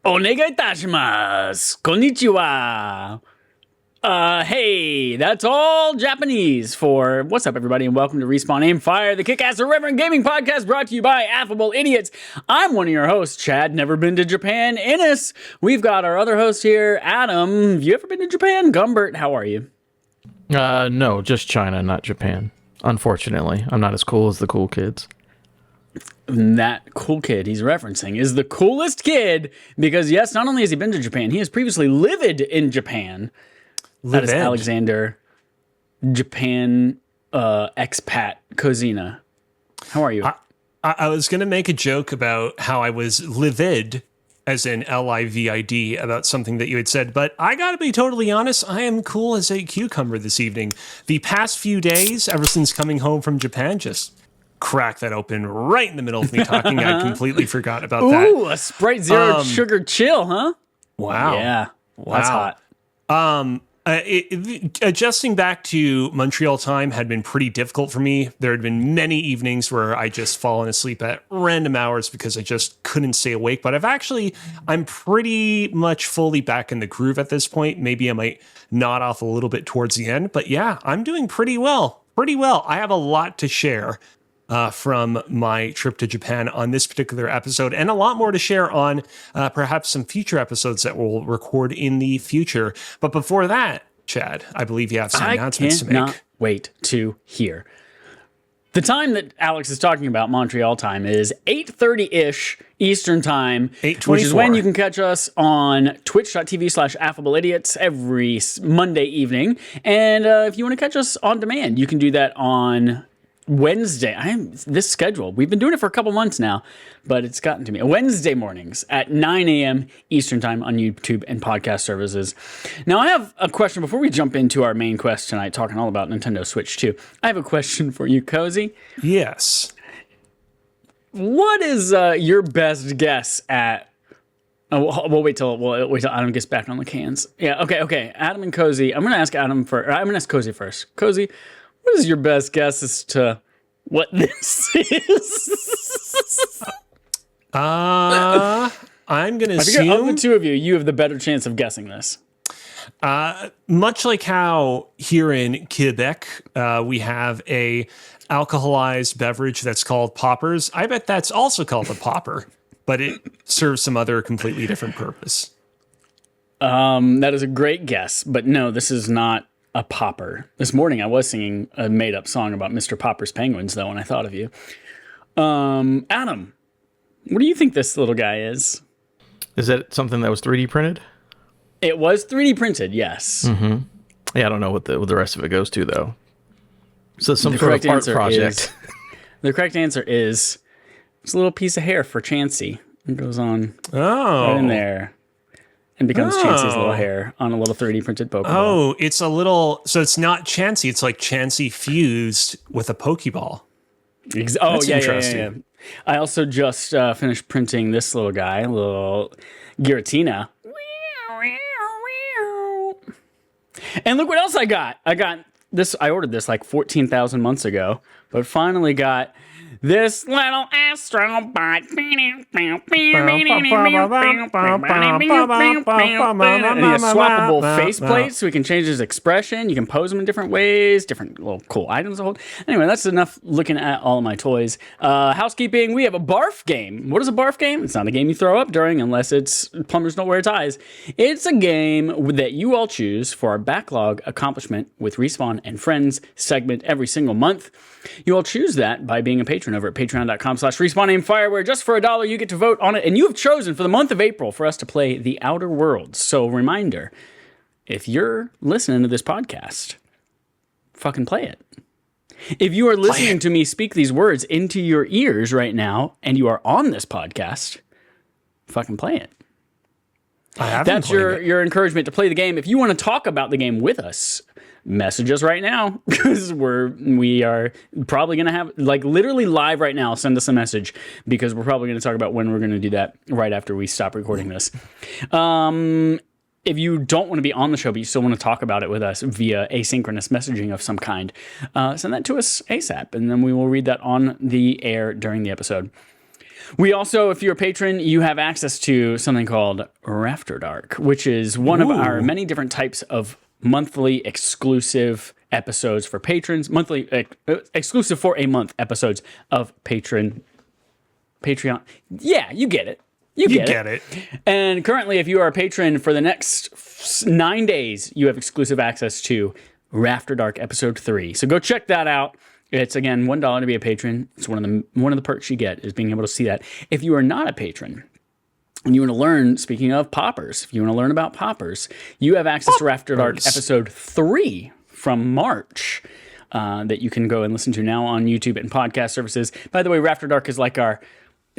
Onegai itashimasu. Konnichiwa. Hey, that's all Japanese for what's up, everybody, and welcome to Respawn Aim Fire, the kick-ass irreverent gaming podcast brought to you by Affable Idiots. I'm one of your hosts, Chad, never been to Japan, Innes. We've got our other host here, Adam. Have you ever been to Japan? Gumbert, how are you? No, just China, not Japan. Unfortunately, I'm not as cool as the cool kids. That cool kid he's referencing is the coolest kid because, yes, not only has he been to Japan, he has previously lived in Japan. That is Alexander, Japan expat Kozina. How are you? I was going to make a joke about how I was livid, as in L-I-V-I-D, about something that you had said, but I got to be totally honest, I am cool as a cucumber this evening. The past few days, ever since coming home from Japan, just crack that open right in the middle of me talking. I completely forgot about that. Ooh, a Sprite Zero sugar chill, huh? Wow. Yeah, that's hot. Adjusting back to Montreal time had been pretty difficult for me. There had been many evenings where I just fallen asleep at random hours because I just couldn't stay awake. But I'm pretty much fully back in the groove at this point. Maybe I might nod off a little bit towards the end. But yeah, I'm doing pretty well. I have a lot to share from my trip to Japan on this particular episode, and a lot more to share on perhaps some future episodes that we'll record in the future. But before that, Chad, I believe you have some announcements to make. I cannot wait to hear. The time that Alex is talking about, Montreal time, is 8:30-ish Eastern time, which is when you can catch us on twitch.tv/affableidiots every Monday evening. And if you want to catch us on demand, you can do that on Wednesday. This schedule, we've been doing it for a couple months now, but it's gotten to me. Wednesday mornings at 9 a.m. Eastern time on YouTube and podcast services. Now, I have a question before we jump into our main quest tonight, talking all about Nintendo Switch 2. I have a question for you, Kozi. Yes. What is your best guess at... we'll wait till Adam gets back on the cans. Yeah, okay. Adam and Kozi. I'm going to ask Kozi first. Kozi, what is your best guess as to what this is? I'm going to assume... Of the two of you, you have the better chance of guessing this. Much like how here in Quebec, we have a alcoholized beverage that's called poppers, I bet that's also called a popper, but it serves some other completely different purpose. That is a great guess, but no, this is not a popper. This morning I was singing a made-up song about Mr. Popper's Penguins, though, when I thought of you. Adam, what do you think this little guy is? Is it something that was 3D printed? It was 3D printed, yes. Mm-hmm. Yeah, I don't know what the rest of it goes to, though. So some sort of art project. The correct answer is it's a little piece of hair for Chansey. It goes on right in there. And becomes Chansey's little hair on a little 3D printed Pokeball. Oh, it's a little... So it's not Chansey. It's like Chansey fused with a Pokeball. That's interesting. Yeah. I also just finished printing this little guy, little Giratina. And look what else I got. I got this. I ordered this like 14,000 months ago, but finally got this little astrobot. And he has swappable faceplates, so we can change his expression. You can pose him in different ways, different little cool items to hold. Anyway, that's enough looking at all of my toys. Housekeeping, we have a barf game. What is a barf game? It's not a game you throw up during unless it's Plumbers Don't Wear Ties. It's a game that you all choose for our backlog accomplishment with Respawn and Friends segment every single month. You all choose that by being a patron over at patreon.com/RespawnAimFire, where just for $1 you get to vote on it. And you have chosen for the month of April for us to play The Outer Worlds. So reminder, if you're listening to this podcast, fucking play it. If you are listening to me speak these words into your ears right now and you are on this podcast, fucking play it. That's your encouragement to play the game. If you want to talk about the game with us, message us right now, because we are probably going to have, like, literally live right now, send us a message, because we're probably going to talk about when we're going to do that right after we stop recording this. if you don't want to be on the show, but you still want to talk about it with us via asynchronous messaging of some kind, send that to us ASAP, and then we will read that on the air during the episode. We also, if you're a patron, you have access to something called After Dark, which is one of our many different types of monthly exclusive episodes for patrons, monthly exclusive for a month episodes of Patreon. Yeah, you get it. You get it. And currently, if you are a patron for the next 9 days, you have exclusive access to After Dark episode 3. So go check that out. It's, again, $1 to be a patron. It's one of the perks you get is being able to see that. If you are not a patron and you want to learn, speaking of poppers, if you want to learn about poppers, you have access to After Dark episode 3 from March that you can go and listen to now on YouTube and podcast services. By the way, After Dark is like our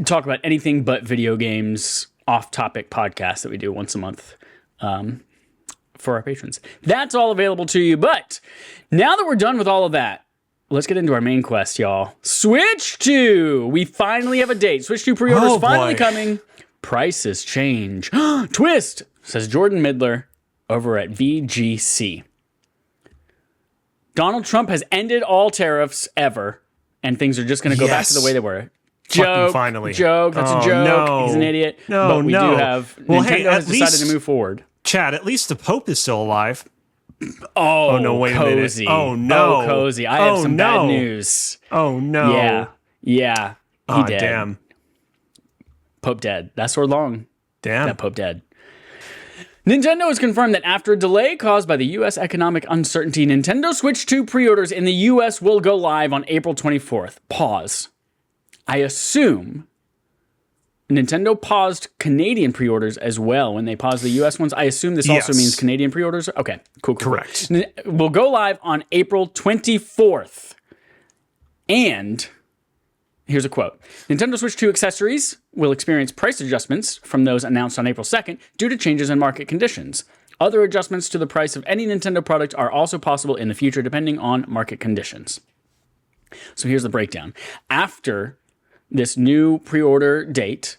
talk about anything but video games off-topic podcast that we do once a month for our patrons. That's all available to you. But now that we're done with all of that, let's get into our main quest, y'all. Switch 2. We finally have a date. Switch 2 pre-orders finally coming. Prices change. Twist, says Jordan Midler over at VGC. Donald Trump has ended all tariffs ever, and things are just going to go back to the way they were. Joke. Finally. Joke. That's a joke. No. He's an idiot. But we do have... Nintendo has decided to move forward. Chad, at least the Pope is still alive. Oh, no, wait Kozi. a minute. Oh, no. Oh, Kozi. I have some bad news. Oh, no. Yeah. He dead. Damn. Pope dead. That's so long. Damn. That Pope dead. Nintendo has confirmed that after a delay caused by the U.S. economic uncertainty, Nintendo Switch 2 pre-orders in the U.S. will go live on April 24th. Pause. I assume Nintendo paused Canadian pre-orders as well when they paused the U.S. ones. I assume this also means Canadian pre-orders. Okay, cool. Correct. We'll go live on April 24th. And here's a quote. Nintendo Switch 2 accessories will experience price adjustments from those announced on April 2nd due to changes in market conditions. Other adjustments to the price of any Nintendo product are also possible in the future depending on market conditions. So here's the breakdown. After this new pre-order date,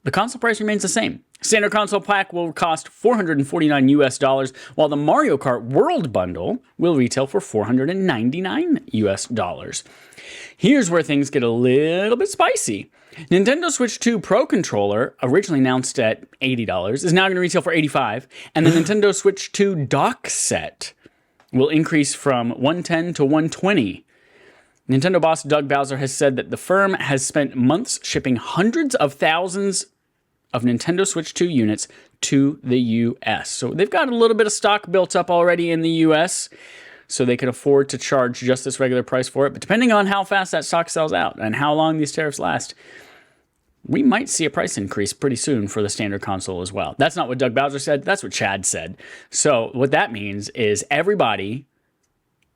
the console price remains the same. Standard console pack will cost $449 US, while the Mario Kart World Bundle will retail for $499 US. Here's where things get a little bit spicy. Nintendo Switch 2 Pro Controller, originally announced at $80, is now going to retail for $85, and the Nintendo Switch 2 Dock Set will increase from $110 to $120. Nintendo boss Doug Bowser has said that the firm has spent months shipping hundreds of thousands of Nintendo Switch 2 units to the US. So they've got a little bit of stock built up already in the US, so they can afford to charge just this regular price for it. But depending on how fast that stock sells out and how long these tariffs last, we might see a price increase pretty soon for the standard console as well. That's not what Doug Bowser said. That's what Chad said. So what that means is everybody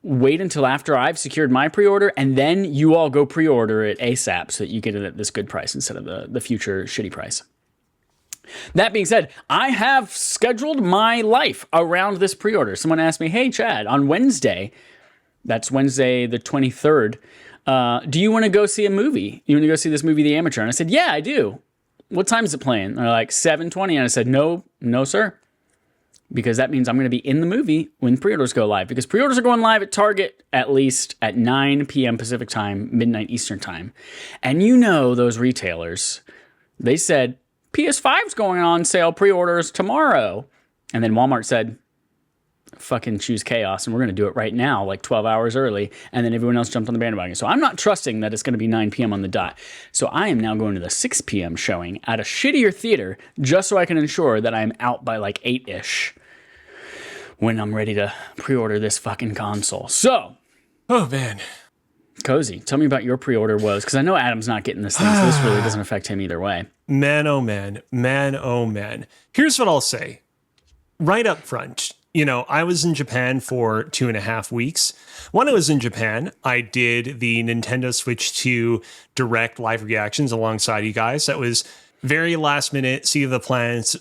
wait until after I've secured my pre-order, and then you all go pre-order it ASAP so that you get it at this good price instead of the future shitty price. That being said, I have scheduled my life around this pre-order. Someone asked me, hey, Chad, on Wednesday, that's Wednesday the 23rd, do you want to go see a movie? You want to go see this movie, The Amateur? And I said, yeah, I do. What time is it playing? And they're like, 7:20. And I said, no, sir. Because that means I'm going to be in the movie when pre-orders go live. Because pre-orders are going live at Target at least at 9 p.m. Pacific time, midnight Eastern time. And you know those retailers, they said, PS5's going on sale pre-orders tomorrow. And then Walmart said, fucking choose chaos, and we're going to do it right now, like 12 hours early. And then everyone else jumped on the bandwagon. So I'm not trusting that it's going to be 9 p.m. on the dot. So I am now going to the 6 p.m. showing at a shittier theater just so I can ensure that I'm out by like 8-ish. When I'm ready to pre-order this fucking console. So, oh man, Kozi, tell me about your pre-order woes, because I know Adam's not getting this thing, so this really doesn't affect him either way. Man, oh man. Here's what I'll say. Right up front, I was in Japan for 2.5 weeks. When I was in Japan, I did the Nintendo Switch 2 direct live reactions alongside you guys. That was very last minute, seat of the plants.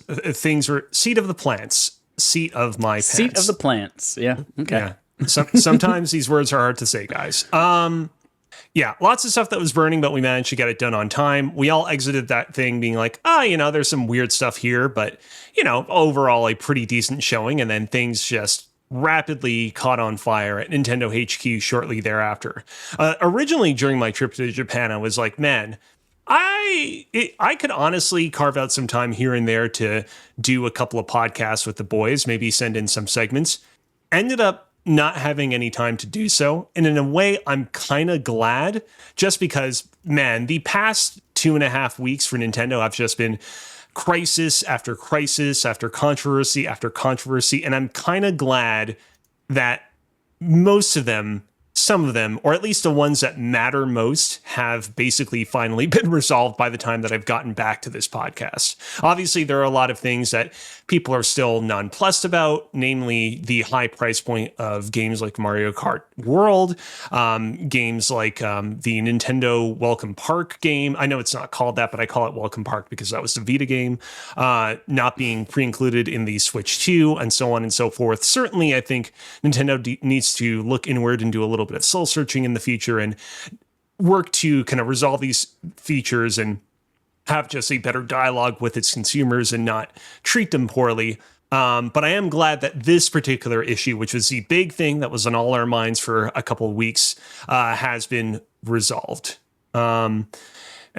Seat of my pants. Seat of the plants. Yeah. Okay. Yeah. Sometimes these words are hard to say, guys. Yeah, lots of stuff that was burning, but we managed to get it done on time. We all exited that thing being like, there's some weird stuff here, but, overall a pretty decent showing. And then things just rapidly caught on fire at Nintendo HQ shortly thereafter. Originally, during my trip to Japan, I was like, man, I could honestly carve out some time here and there to do a couple of podcasts with the boys, maybe send in some segments. Ended up not having any time to do so. And in a way, I'm kind of glad, just because, man, the past 2.5 weeks for Nintendo have just been crisis after crisis after controversy after controversy. And I'm kind of glad that most of them, some of them, or at least the ones that matter most, have basically finally been resolved by the time that I've gotten back to this podcast. Obviously, there are a lot of things that people are still nonplussed about, namely the high price point of games like Mario Kart World, games like the Nintendo Welcome Park game. I know it's not called that, but I call it Welcome Park because that was the Vita game, not being pre-included in the Switch 2, and so on and so forth. Certainly, I think Nintendo needs to look inward and do a little bit of soul searching in the future and work to kind of resolve these features and have just a better dialogue with its consumers and not treat them poorly. But I am glad that this particular issue, which was the big thing that was on all our minds for a couple of weeks, has been resolved. And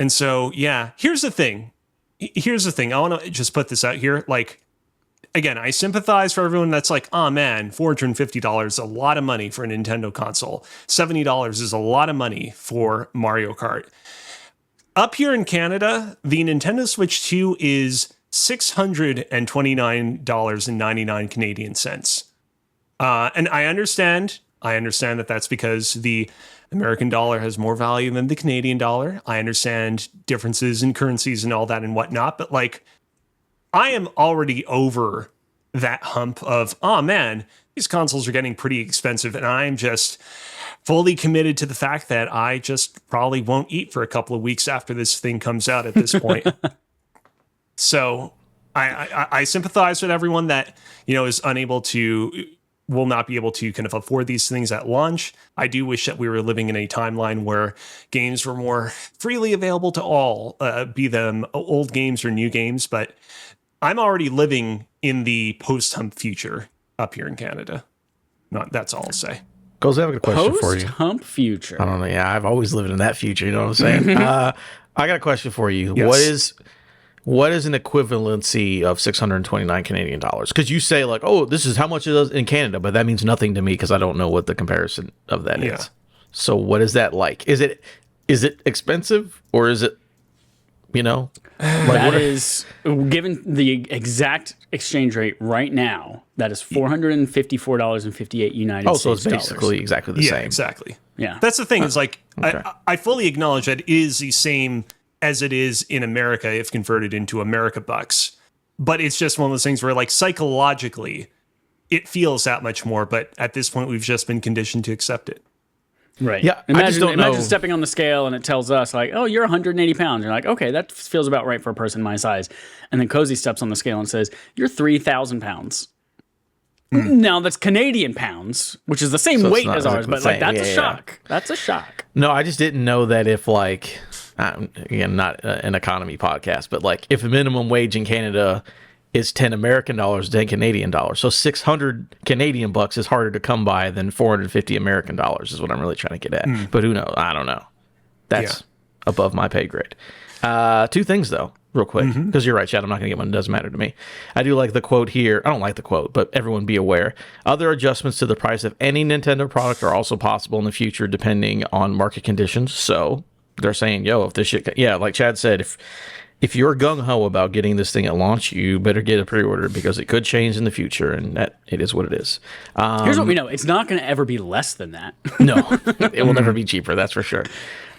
so, yeah, here's the thing. I want to just put this out here. Like, again, I sympathize for everyone that's like, oh man, $450 is a lot of money for a Nintendo console. $70 is a lot of money for Mario Kart. Up here in Canada, the Nintendo Switch 2 is $629.99 Canadian cents. And I understand that that's because the American dollar has more value than the Canadian dollar. I understand differences in currencies and all that and whatnot, but like, I am already over that hump of, oh man, these consoles are getting pretty expensive, and I'm just fully committed to the fact that I just probably won't eat for a couple of weeks after this thing comes out at this point. So I sympathize with everyone that, will not be able to kind of afford these things at launch. I do wish that we were living in a timeline where games were more freely available to all, be them old games or new games, but I'm already living in the post-hump future up here in Canada. That's all I'll say. Kozi, I have a good question for you. Post-hump future. I don't know. Yeah, I've always lived in that future. You know what I'm saying? I got a question for you. Yes. What is an equivalency of 629 Canadian dollars? Because you say like, oh, this is how much it is in Canada, but that means nothing to me because I don't know what the comparison of that is. So what is that like? Is it expensive, or is it, that is, given the exact exchange rate right now, that is $454.58 United States. So it's basically exactly the same. Yeah, exactly. Yeah. That's the thing, is like, okay. I fully acknowledge that it is the same as it is in America if converted into America bucks. But it's just one of those things where, like, psychologically, it feels that much more. But at this point, we've just been conditioned to accept it. Right. Yeah. Imagine stepping on the scale and it tells us like, oh, you're 180 pounds. You're like, okay, that feels about right for a person my size. And then Kozi steps on the scale and says, you're 3,000 pounds. Now that's Canadian pounds, which is the same weight as ours, but like that's a shock. That's a shock. No, I just didn't know that if like, again, not an economy podcast, but like if the minimum wage in Canada is 10 American dollars, 10 Canadian dollars. So 600 Canadian bucks is harder to come by than 450 American dollars is what I'm really trying to get at. But who knows? I don't know. That's above my pay grade. Two things though, real quick, because you're right, Chad, I'm not going to get one. It doesn't matter to me. I do like the quote here. I don't like the quote, but everyone be aware. Other adjustments to the price of any Nintendo product are also possible in the future depending on market conditions. So they're saying, yo, if this shit, like Chad said, if you're gung-ho about getting this thing at launch, you better get a pre-order because it could change in the future, and that it is what it is. Here's what we know. It's not going to ever be less than that. No, it will never be cheaper, that's for sure.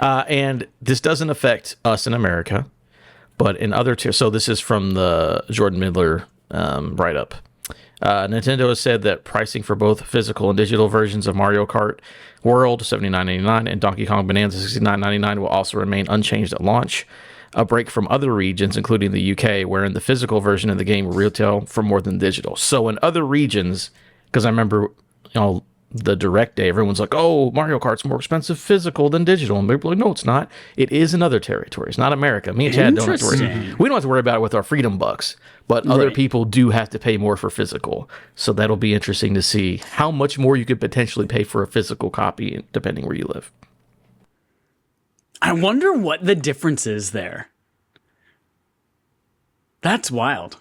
And this doesn't affect us in America, but in other tiers. So this is from the Jordan Midler write-up. Nintendo has said that pricing for both physical and digital versions of Mario Kart World, $79.99, and Donkey Kong Bonanza, $69.99, will also remain unchanged at launch. A break from other regions, including the UK, wherein the physical version of the game will retail for more than digital. So in other regions, because I remember, the direct day, everyone's like, oh, Mario Kart's more expensive physical than digital. And people are like, no, it's not. It is in other territories, not America. Me and Chad don't have to worry. We don't have to worry about it with our Freedom Bucks, but other people do have to pay more for physical. So that'll be interesting to see how much more you could potentially pay for a physical copy depending where you live. I wonder what the difference is there. That's wild.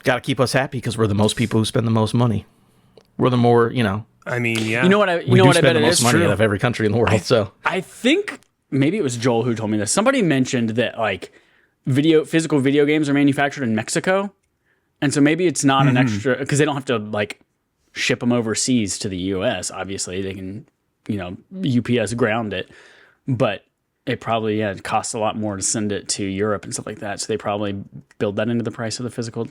Got to keep us happy because we're the most people who spend the most money. We're the more, I mean, yeah. You know what I bet it is money true. out of every country in the world. So I think maybe it was Joel who told me this. Somebody mentioned that like physical video games are manufactured in Mexico, and so maybe it's not an extra because they don't have to like ship them overseas to the U.S. Obviously, they can UPS ground it, but it probably it costs a lot more to send it to Europe and stuff like that. So they probably build that into the price of the physical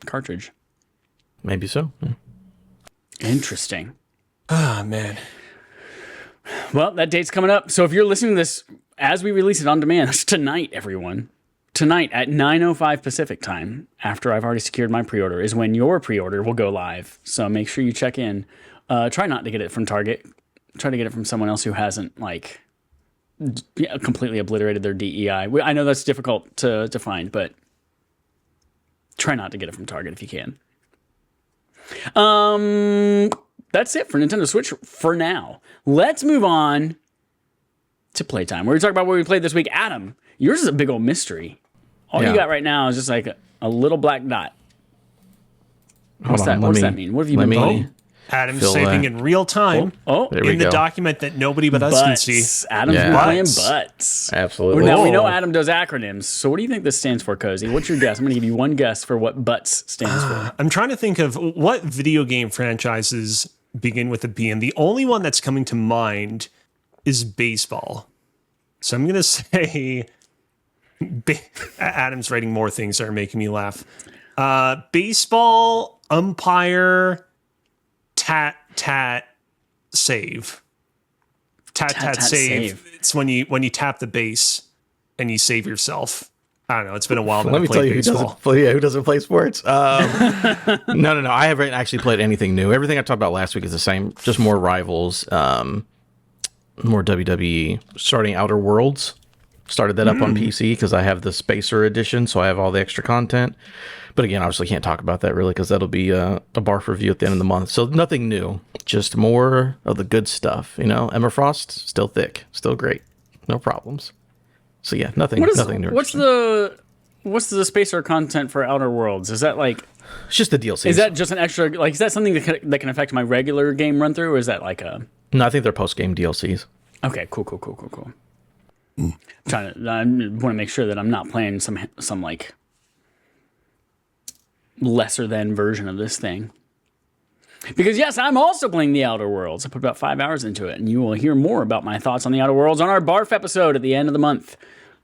cartridge. maybe so. Yeah. Interesting. Oh, man. Well, that date's coming up. So if you're listening to this as we release it on demand, it's tonight, everyone. Tonight at 9:05 Pacific time, after I've already secured my pre-order, is when your pre-order will go live. So make sure you check in. Try not to get it from Target. Try to get it from someone else who hasn't completely obliterated their DEI. I know that's difficult to find, but try not to get it from Target if you can. That's it for Nintendo Switch for now. Let's move on to playtime. We're going to talk about what we played this week. Adam, yours is a big old mystery. All you got right now is just like a little black dot. What does that mean? What have you been playing? Adam's saving in real time in the document that nobody but us can see. Adam's been playing butts. Absolutely. Now we know Adam does acronyms. So what do you think this stands for, Kozi? What's your guess? I'm going to give you one guess for what butts stands for. I'm trying to think of what video game franchises begin with a B, and the only one that's coming to mind is baseball. So I'm going to say... Adam's writing more things that are making me laugh. Baseball, umpire, tat, save. Tat, save. It's when you tap the base and you save yourself. I don't know. It's been a while that I played baseball. Who doesn't play sports? No. I haven't actually played anything new. Everything I talked about last week is the same. Just more Rivals, more WWE. Starting Outer Worlds. Started that up on PC because I have the Spacer edition, so I have all the extra content. But again, obviously can't talk about that really because that'll be a barf review at the end of the month. So nothing new, just more of the good stuff. Emma Frost, still thick, still great, no problems. So yeah, nothing new. What's the Spacer content for Outer Worlds? Is that like... It's just the DLC. Is that just an extra... Is that something that can affect my regular game run through, or is that like a... No, I think they're post-game DLCs. Okay, cool. I want to make sure that I'm not playing some like lesser than version of this thing. Because yes, I'm also playing the Outer Worlds. I put about 5 hours into it, and you will hear more about my thoughts on the Outer Worlds on our BARF episode at the end of the month.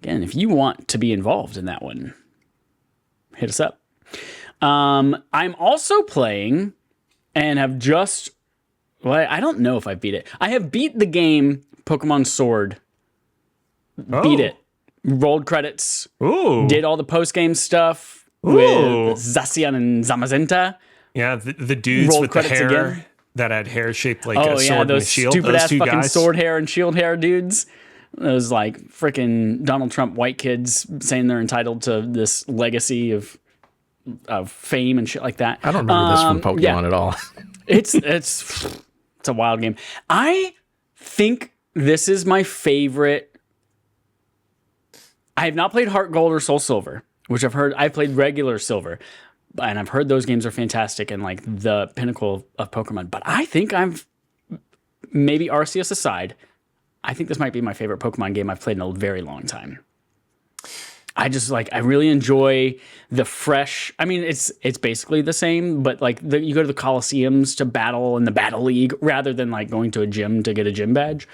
Again, if you want to be involved in that one, hit us up. I'm also playing and have just... Well, I don't know if I beat it. I have beat the game Pokemon Sword. Beat it. Rolled credits. Ooh. Did all the post-game stuff with Zacian and Zamazenta. Yeah, the dudes with the hair again. That had hair shaped like a sword and a shield. Stupid ass fucking guys. sword hair and shield hair dudes. Those like freaking Donald Trump white kids saying they're entitled to this legacy of fame and shit like that. I don't remember this from Pokemon at all. It's a wild game. I think this is my favorite. I have not played Heart Gold or Soul Silver, which I've played regular Silver, and I've heard those games are fantastic and like the pinnacle of Pokemon. But I think maybe Arceus aside, I think this might be my favorite Pokemon game I've played in a very long time. I really enjoy the fresh. I mean, it's basically the same, but like you go to the Colosseums to battle in the Battle League rather than like going to a gym to get a gym badge.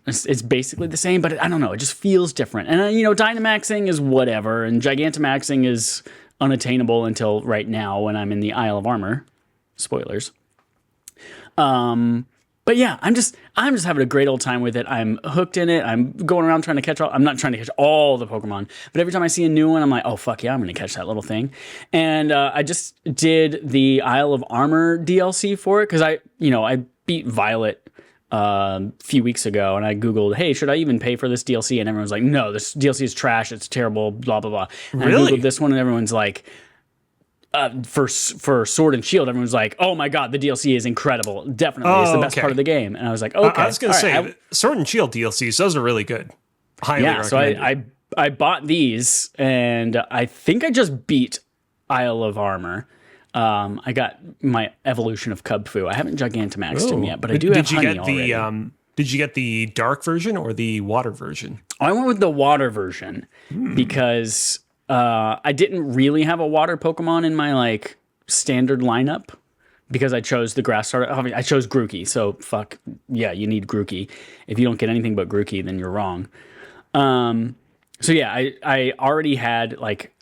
It's basically the same, but I don't know. It just feels different. And Dynamaxing is whatever, and Gigantamaxing is unattainable until right now when I'm in the Isle of Armor. Spoilers. But yeah, I'm just having a great old time with it. I'm hooked in it. I'm going around trying to catch all. I'm not trying to catch all the Pokemon, but every time I see a new one, I'm like, oh fuck yeah, I'm gonna catch that little thing. And I just did the Isle of Armor DLC for it because I beat beat Violet a few weeks ago, and I Googled, hey, should I even pay for this DLC? And everyone's like, no, this DLC is trash. It's terrible, blah, blah, blah. And Really? I Googled this one, and everyone's like, for Sword and Shield, everyone's like, oh my God, the DLC is incredible. Definitely. It's the best part of the game. And I was like, okay. I was going to say, Sword and Shield DLCs, those are really good. Highly recommended. So I bought these, and I think I just beat Isle of Armor. I got my evolution of Cub Fu. I haven't Gigantamaxed him yet, but I do have honey already. Did you get the dark version or the water version? I went with the water version because I didn't really have a water Pokemon in my like standard lineup because I chose the grass starter. I chose Grookey, so fuck yeah, you need Grookey. If you don't get anything but Grookey, then you're wrong. So yeah, I already had like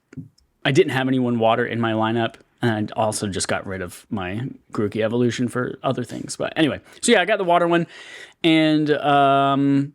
I didn't have anyone water in my lineup. And I also just got rid of my Grookey evolution for other things. But anyway, so yeah, I got the water one. And I'm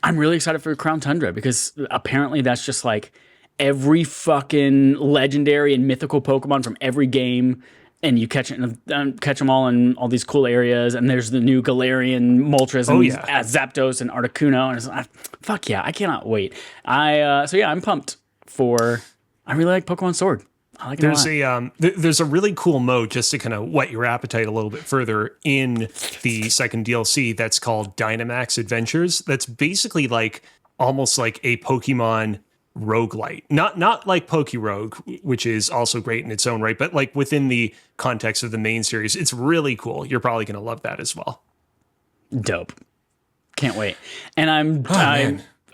really excited for Crown Tundra because apparently that's just like every fucking legendary and mythical Pokemon from every game. And you catch them all in all these cool areas. And there's the new Galarian, Moltres, and Zapdos, and Articuno. And it's like, fuck yeah, I cannot wait. So yeah, I'm pumped for... I really like Pokemon Sword. I like it there's a really cool mode just to kind of whet your appetite a little bit further in the second DLC that's called Dynamax Adventures. That's basically like almost like a Pokemon roguelite. Not like Pokerogue, which is also great in its own right, but like within the context of the main series. It's really cool. You're probably going to love that as well. Dope. Can't wait. And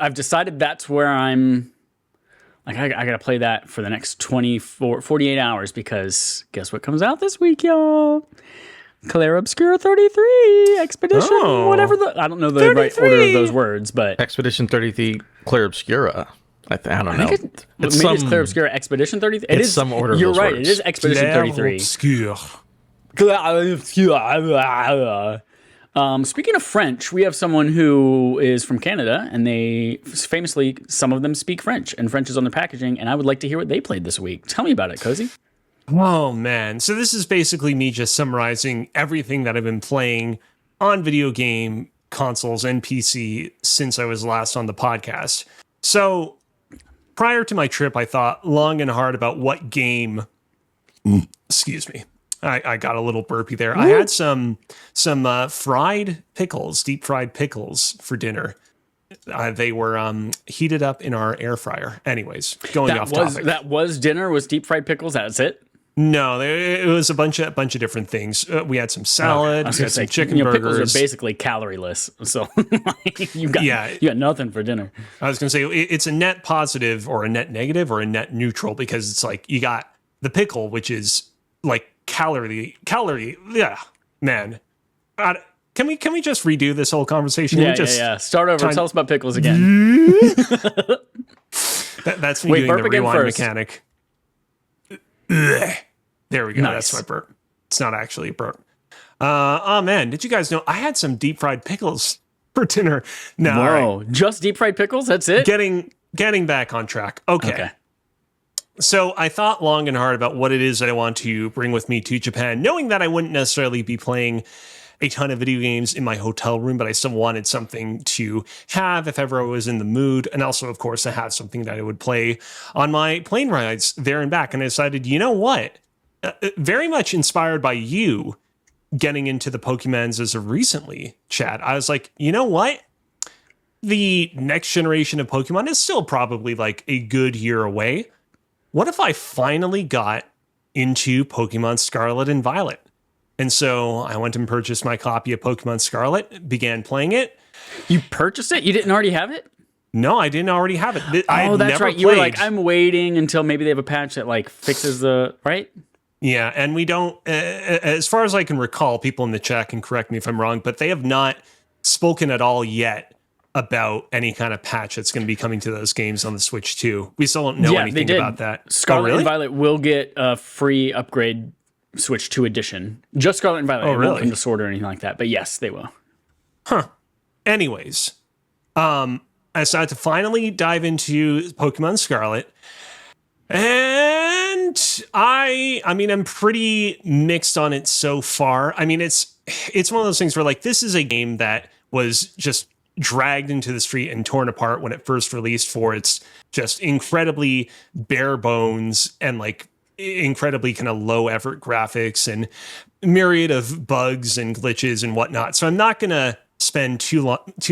I've decided that's where I'm like, I got to play that for the next 48 hours because guess what comes out this week, y'all? Clair Obscura 33 Expedition, whatever I don't know the 33. Right order of those words, but Expedition 33 Clair Obscura. I don't know. It's Clair Obscura Expedition 33. It is some order of You're those right. words. It is Expedition 33. Clair Obscura. Speaking of French, we have someone who is from Canada, and they famously, some of them speak French, and French is on their packaging, and I would like to hear what they played this week. Tell me about it, Kozi. Oh, man. So this is basically me just summarizing everything that I've been playing on video game consoles and PC since I was last on the podcast. So prior to my trip, I thought long and hard about what game... Excuse me. I got a little burpy there. Ooh. I had some fried pickles, deep fried pickles for dinner. They were heated up in our air fryer. Anyways, going off topic. That was dinner, was deep fried pickles. That's it. No, it was a bunch of different things. We had some salad, we had some chicken burgers. Pickles are basically calorieless, so you got nothing for dinner. I was going to say it's a net positive or a net negative or a net neutral because it's like you got the pickle, which is like calorie. Yeah, man. Can we just redo this whole conversation? Yeah. Start over. Tell us about pickles again. That's me doing the rewind mechanic. There we go. Nice. That's my burp. It's not actually a burp. Oh man, did you guys know I had some deep fried pickles for dinner? No, whoa, right. Just deep fried pickles? That's it? Getting back on track. Okay. So I thought long and hard about what it is that I want to bring with me to Japan, knowing that I wouldn't necessarily be playing a ton of video games in my hotel room, but I still wanted something to have if ever I was in the mood. And also, of course, I have something that I would play on my plane rides there and back. And I decided, you know what? Very much inspired by you getting into the Pokemons as of recently, Chad. I was like, you know what? The next generation of Pokemon is still probably like a good year away. What if I finally got into Pokemon Scarlet and Violet? And so I went and purchased my copy of Pokemon Scarlet, began playing it. You purchased it? You didn't already have it? No, I didn't already have it. That's right. You were like, I'm waiting until maybe they have a patch that like fixes right? Yeah, and we don't, as far as I can recall, people in the chat can correct me if I'm wrong, but they have not spoken at all yet about any kind of patch that's going to be coming to those games on the Switch 2. We still don't know anything about that. Scarlet and Violet will get a free upgrade Switch 2 edition. Just Scarlet and Violet. It won't come to Sword or anything like that. But yes, they will. Huh. Anyways, I decided to finally dive into Pokemon Scarlet. And moment, I mean, I'm pretty mixed on it so far. I mean, it's one of those things where like this is a game that was just dragged into the street and torn apart when it first released for its just incredibly bare bones and like incredibly kind of low effort graphics and myriad of bugs and glitches and whatnot. So I'm not gonna spend too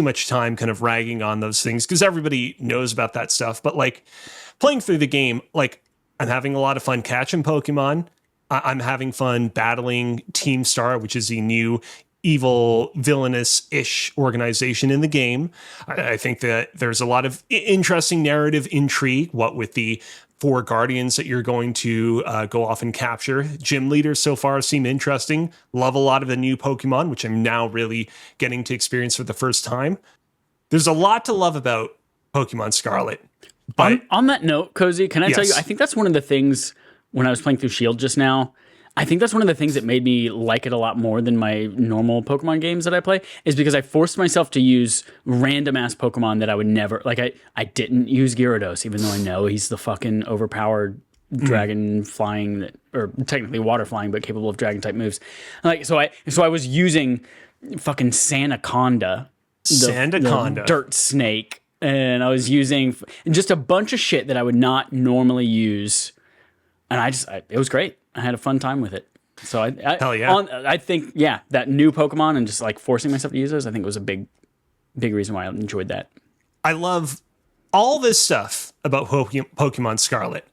much time kind of ragging on those things because everybody knows about that stuff. But like playing through the game, like I'm having a lot of fun catching Pokemon. I'm having fun battling Team Star, which is the new evil, villainous-ish organization in the game. I think that there's a lot of interesting narrative intrigue, what with the 4 guardians that you're going to go off and capture. Gym leaders so far seem interesting. Love a lot of the new Pokemon, which I'm now really getting to experience for the first time. There's a lot to love about Pokemon Scarlet. But on that note, Kozi, can I tell you, Yes. I think that's one of the things when I was playing through Shield just now, I think that's one of the things that made me like it a lot more than my normal Pokemon games that I play, is because I forced myself to use random ass Pokemon that I would never, like I didn't use Gyarados, even though I know he's the fucking overpowered dragon flying, or technically water flying, but capable of dragon type moves. Like, so I was using fucking Sandaconda, the dirt snake, and I was using just a bunch of shit that I would not normally use. And it was great. I had a fun time with it. So Hell yeah. I think, yeah, that new Pokemon and just like forcing myself to use those, I think was a big reason why I enjoyed that. I love all this stuff about Pokemon Scarlet.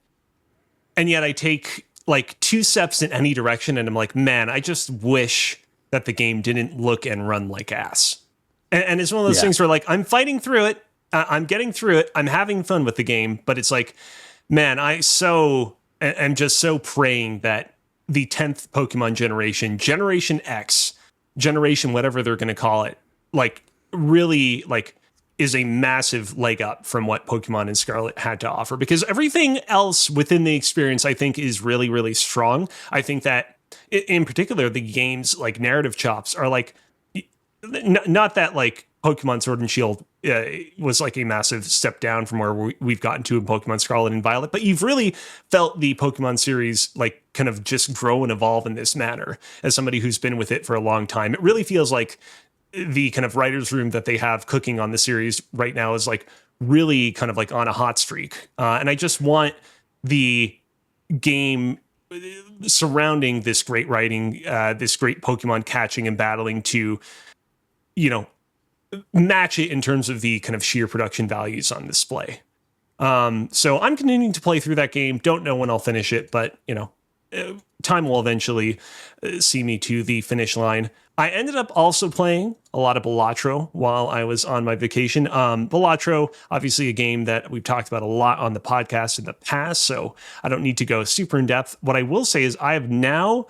And yet I take like 2 steps in any direction and I'm like, man, I just wish that the game didn't look and run like ass. And it's one of those things where like, I'm fighting through it. I'm getting through it. I'm having fun with the game, but it's like, man, I'm just so praying that the 10th Pokemon generation, Generation X, generation whatever they're going to call it, like really like is a massive leg up from what Pokemon and Scarlet had to offer, because everything else within the experience I think is really, really strong. I think that in particular, the game's like narrative chops are like, not that like Pokemon Sword and Shield was like a massive step down from where we've gotten to in Pokemon Scarlet and Violet, but you've really felt the Pokemon series like kind of just grow and evolve in this manner. As somebody who's been with it for a long time, it really feels like the kind of writer's room that they have cooking on the series right now is like really kind of like on a hot streak. And I just want the game surrounding this great writing, this great Pokemon catching and battling to, match it in terms of the kind of sheer production values on display. So I'm continuing to play through that game. Don't know when I'll finish it, but time will eventually see me to the finish line. I ended up also playing a lot of Balatro while I was on my vacation. Balatro, obviously a game that we've talked about a lot on the podcast in the past, so I don't need to go super in depth. What I will say is I have now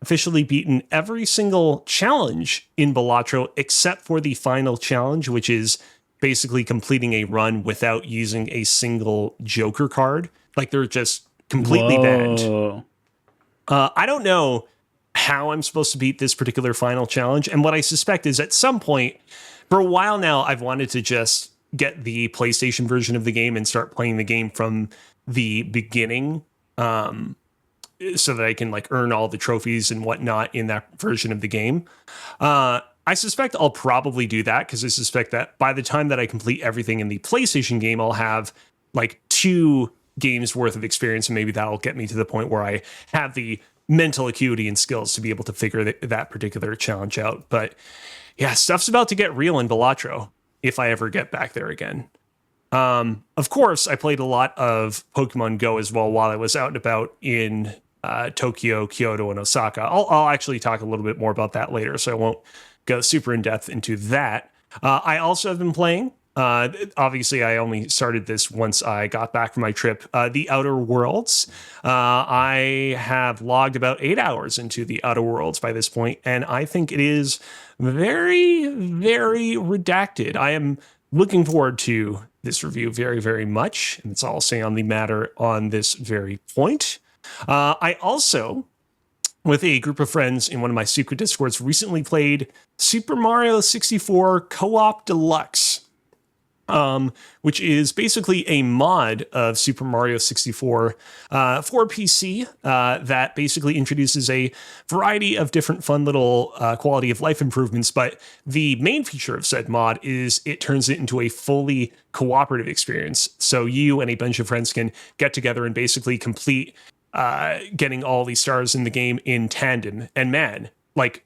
officially beaten every single challenge in Balatro except for the final challenge, which is basically completing a run without using a single Joker card. Like they're just completely banned. I don't know how I'm supposed to beat this particular final challenge. And what I suspect is at some point, for a while now, I've wanted to just get the PlayStation version of the game and start playing the game from the beginning. So that I can like earn all the trophies and whatnot in that version of the game. I suspect I'll probably do that because I suspect that by the time that I complete everything in the PlayStation game, I'll have like 2 games worth of experience, and maybe that'll get me to the point where I have the mental acuity and skills to be able to figure that particular challenge out. But yeah, stuff's about to get real in Balatro if I ever get back there again. Of course, I played a lot of Pokemon Go as well while I was out and about in Tokyo, Kyoto, and Osaka. I'll actually talk a little bit more about that later, so I won't go super in depth into that. I also have been playing. Obviously, I only started this once I got back from my trip. The Outer Worlds. I have logged about 8 hours into the Outer Worlds by this point, and I think it is very, very redacted. I am looking forward to this review very, very much, and that's all I'll say on the matter on this very point. I also, with a group of friends in one of my secret Discords, recently played Super Mario 64 Co-op Deluxe. which is basically a mod of Super Mario 64 for PC that basically introduces a variety of different fun little quality of life improvements. But the main feature of said mod is it turns it into a fully cooperative experience. So you and a bunch of friends can get together and basically complete getting all these stars in the game in tandem. And man, like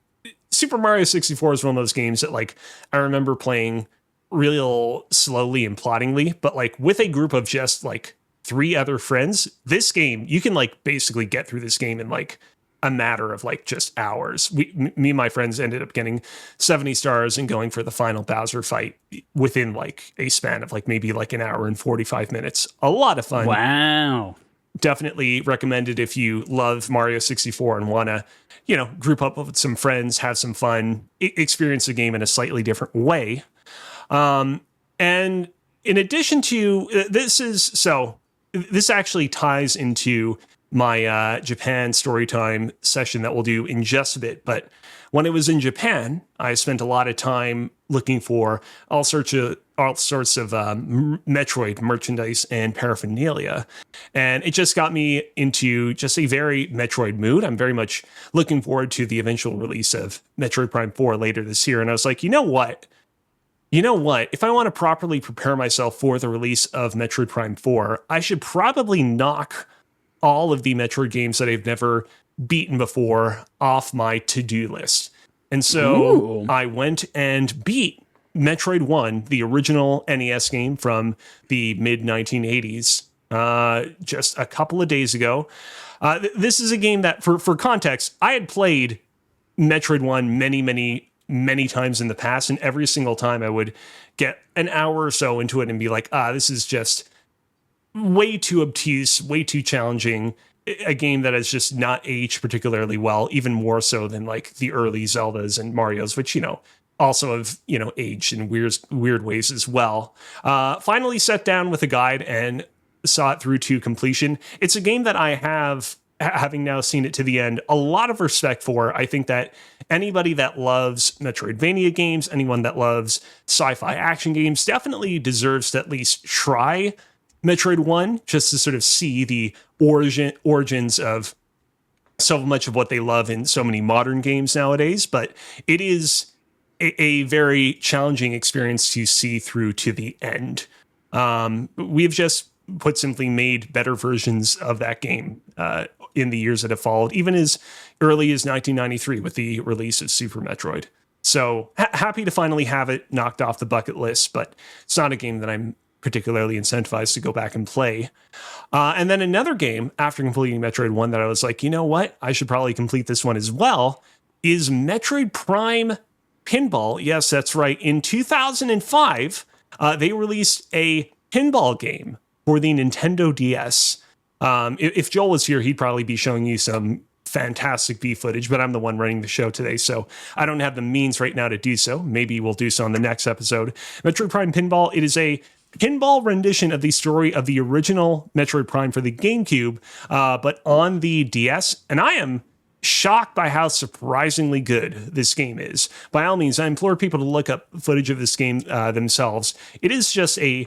Super Mario 64 is one of those games that like I remember playing real slowly and ploddingly, but like with a group of just like 3 other friends, this game, you can like basically get through this game in like a matter of like just hours. Me and my friends ended up getting 70 stars and going for the final Bowser fight within like a span of like maybe like an hour and 45 minutes. A lot of fun. Wow. Definitely recommended if you love Mario 64 and want to, you know, group up with some friends, have some fun, experience the game in a slightly different way. And in addition to this actually ties into my Japan storytime session that we'll do in just a bit. But when I was in Japan, I spent a lot of time looking for all sorts of Metroid merchandise and paraphernalia. And it just got me into just a very Metroid mood. I'm very much looking forward to the eventual release of Metroid Prime 4 later this year. And I was like, you know what? If I want to properly prepare myself for the release of Metroid Prime 4, I should probably knock all of the Metroid games that I've never beaten before off my to-do list. And so I went and beat Metroid 1, the original NES game from the mid-1980s, just a couple of days ago. This is a game that, for context, I had played Metroid 1 many times in the past, and every single time I would get an hour or so into it and be like, this is just way too obtuse, way too challenging, a game that has just not aged particularly well, even more so than like the early Zeldas and Marios, which, you know, also have, you know, aged in weird ways as well. Finally sat down with a guide and saw it through to completion. It's a game that I have, having now seen it to the end, a lot of respect for. I think that anybody that loves Metroidvania games, anyone that loves sci-fi action games, definitely deserves to at least try Metroid 1, just to sort of see the origins of so much of what they love in so many modern games nowadays. But it is a very challenging experience to see through to the end. We've just put simply made better versions of that game in the years that have followed, even as early as 1993 with the release of Super Metroid. So happy to finally have it knocked off the bucket list, but it's not a game that I'm particularly incentivized to go back and play. And then another game after completing Metroid 1 that I was like, you know what, I should probably complete this one as well, is Metroid Prime Pinball. Yes, that's right. In 2005, they released a pinball game for the Nintendo DS. If Joel was here, he'd probably be showing you some fantastic V footage, but I'm the one running the show today, so I don't have the means right now to do so. Maybe we'll do so on the next episode. Metroid Prime Pinball, it is a pinball rendition of the story of the original Metroid Prime for the GameCube, but on the DS, and I am shocked by how surprisingly good this game is. By all means, I implore people to look up footage of this game themselves. It is just a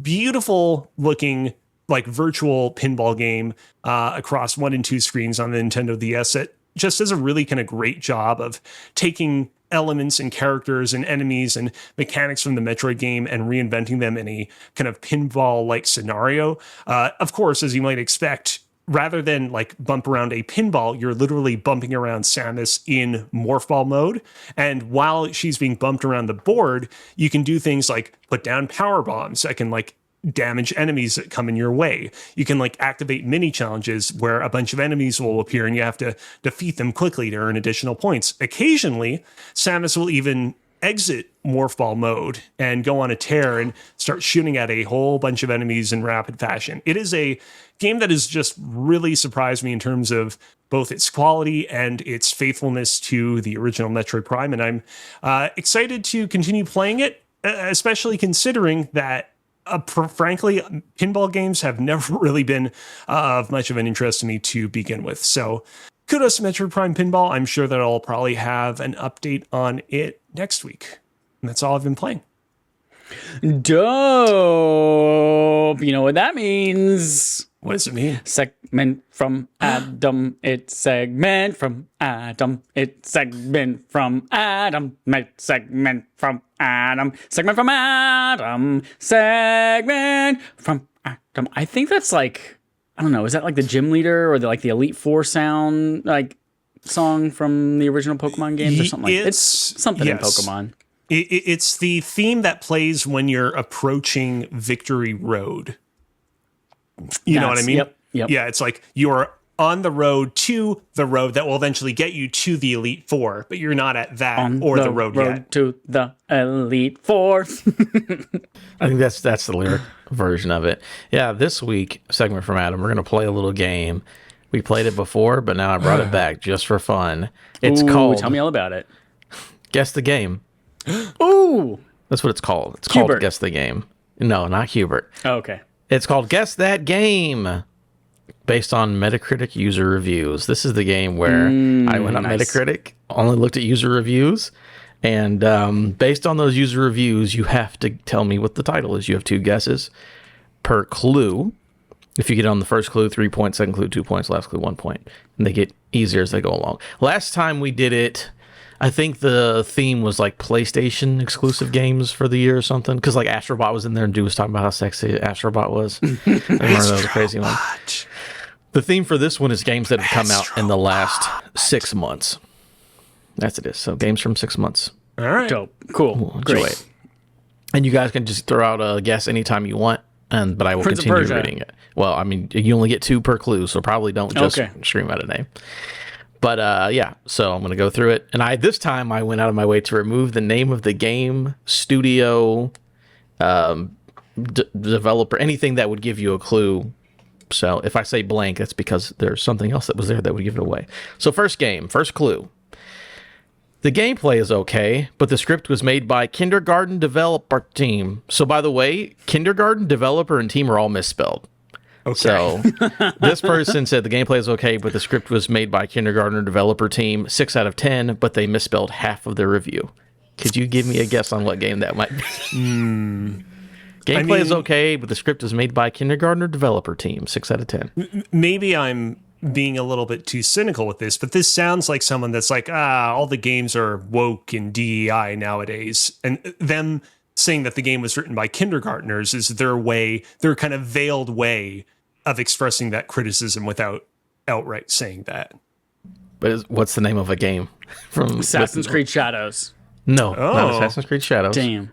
beautiful looking, like, virtual pinball game across 1 and 2 screens on the Nintendo DS. It just does a really kind of great job of taking elements and characters and enemies and mechanics from the Metroid game and reinventing them in a kind of pinball-like scenario. Of course, as you might expect, rather than like bump around a pinball, you're literally bumping around Samus in morph ball mode. And while she's being bumped around the board, you can do things like put down power bombs that can like damage enemies that come in your way. You can like activate mini challenges where a bunch of enemies will appear and you have to defeat them quickly to earn additional points. Occasionally, Samus will even exit morph ball mode and go on a tear and start shooting at a whole bunch of enemies in rapid fashion. It is a game that has just really surprised me in terms of both its quality and its faithfulness to the original Metroid Prime, and I'm excited to continue playing it, especially considering that frankly, pinball games have never really been of much of an interest to me to begin with. So kudos to Metroid Prime Pinball. I'm sure that I'll probably have an update on it next week. And that's all I've been playing. Dope. You know what that means? What does it mean? Segment from Adam. It's segment from Adam. It's segment from Adam. Segment from Adam. Segment from Adam. Segment from Adam. I think that's like, I don't know. Is that like the gym leader or the Elite Four sound song from the original Pokemon games or something? It's something in Pokemon. It's the theme that plays when you're approaching Victory Road. You know what I mean? Yep. Yeah, it's like you're on the road to the road that will eventually get you to the Elite Four, but you're not at that or the road yet. To the Elite Four. I think that's the lyric version of it. Yeah, this week, segment from Adam, we're going to play a little game. We played it before, but now I brought it back just for fun. It's called... Tell me all about it. Guess the Game. Ooh. That's what it's called. It's Hubert. called Guess the Game. No, not Hubert. Oh, okay. It's called Guess That Game, based on Metacritic user reviews. This is the game where I went on Metacritic, only looked at user reviews, and based on those user reviews, you have to tell me what the title is. You have 2 guesses per clue. If you get on the first clue, 3 points, second clue, 2 points, last clue, 1 point. And they get easier as they go along. Last time we did it, I think the theme was like PlayStation exclusive games for the year or something. Because like Astrobot was in there and dude was talking about how sexy Astrobot was. I remember that was a crazy one. The theme for this one is games that have come out in the last 6 months. That's it is. So games from 6 months. All right. Dope. Cool. We'll enjoy it. And you guys can just throw out a guess anytime you want. But I will Prince of continue Persia. reading it. Well, I mean, you only get 2 per clue, so probably don't just scream out a name. But yeah, so I'm going to go through it. And this time I went out of my way to remove the name of the game, studio, developer, anything that would give you a clue. So if I say blank, that's because there's something else that was there that would give it away. So first game, first clue. The gameplay is okay, but the script was made by kindergarten developer team. So by the way, kindergarten developer and team are all misspelled. Okay. So this person said the gameplay is okay, but the script was made by kindergarten developer team, 6 out of 10, but they misspelled half of their review. Could you give me a guess on what game that might be? Gameplay is okay, but the script was made by kindergarten developer team, 6 out of 10. Maybe I'm being a little bit too cynical with this, but this sounds like someone that's like, all the games are woke and DEI nowadays. And them saying that the game was written by kindergartners is their kind of veiled way of expressing that criticism without outright saying that. But what's the name of a game? From Assassin's Creed Shadows. No, not Assassin's Creed Shadows. Damn.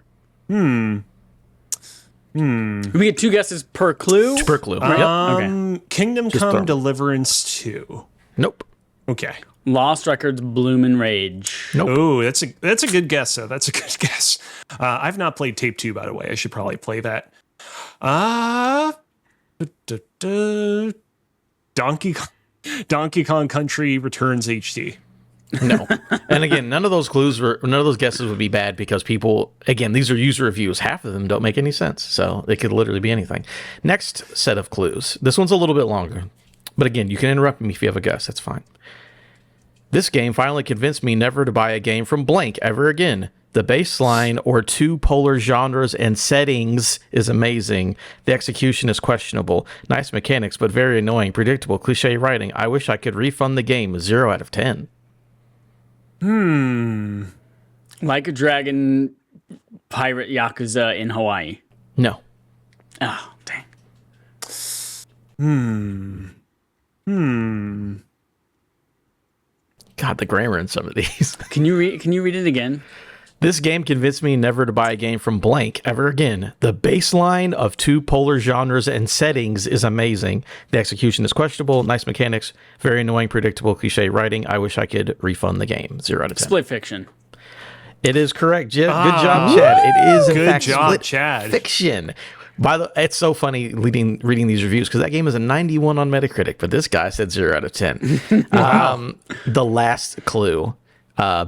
We get 2 guesses per clue? Per clue. Okay. Kingdom Come Deliverance 2. Nope. Okay. Lost Records Bloomin' Rage. Nope. Oh, that's a good guess, though. That's a good guess. I've not played Tape 2, by the way. I should probably play that. Donkey Kong Country Returns HD. No. And again, none of those guesses would be bad because people, again, these are user reviews. Half of them don't make any sense. So they could literally be anything. Next set of clues. This one's a little bit longer. But again, you can interrupt me if you have a guess. That's fine. This game finally convinced me never to buy a game from blank ever again. The baseline or 2 polar genres and settings is amazing. The execution is questionable. Nice mechanics, but very annoying. Predictable, cliche writing. I wish I could refund the game. 0 out of 10. Like a Dragon Pirate Yakuza in Hawaii. No. Oh, dang. God, the grammar in some of these. Can you read it again? This game convinced me never to buy a game from blank ever again. The baseline of 2 polar genres and settings is amazing. The execution is questionable. Nice mechanics. Very annoying, predictable, cliche writing. I wish I could refund the game. 0 out of 10. Split Fiction. It is correct, Jim. Good job, Chad. It is, in fact, Split Chad. Fiction. It's so funny reading these reviews because that game is a 91 on Metacritic, but this guy said 0 out of 10. Wow. The last clue.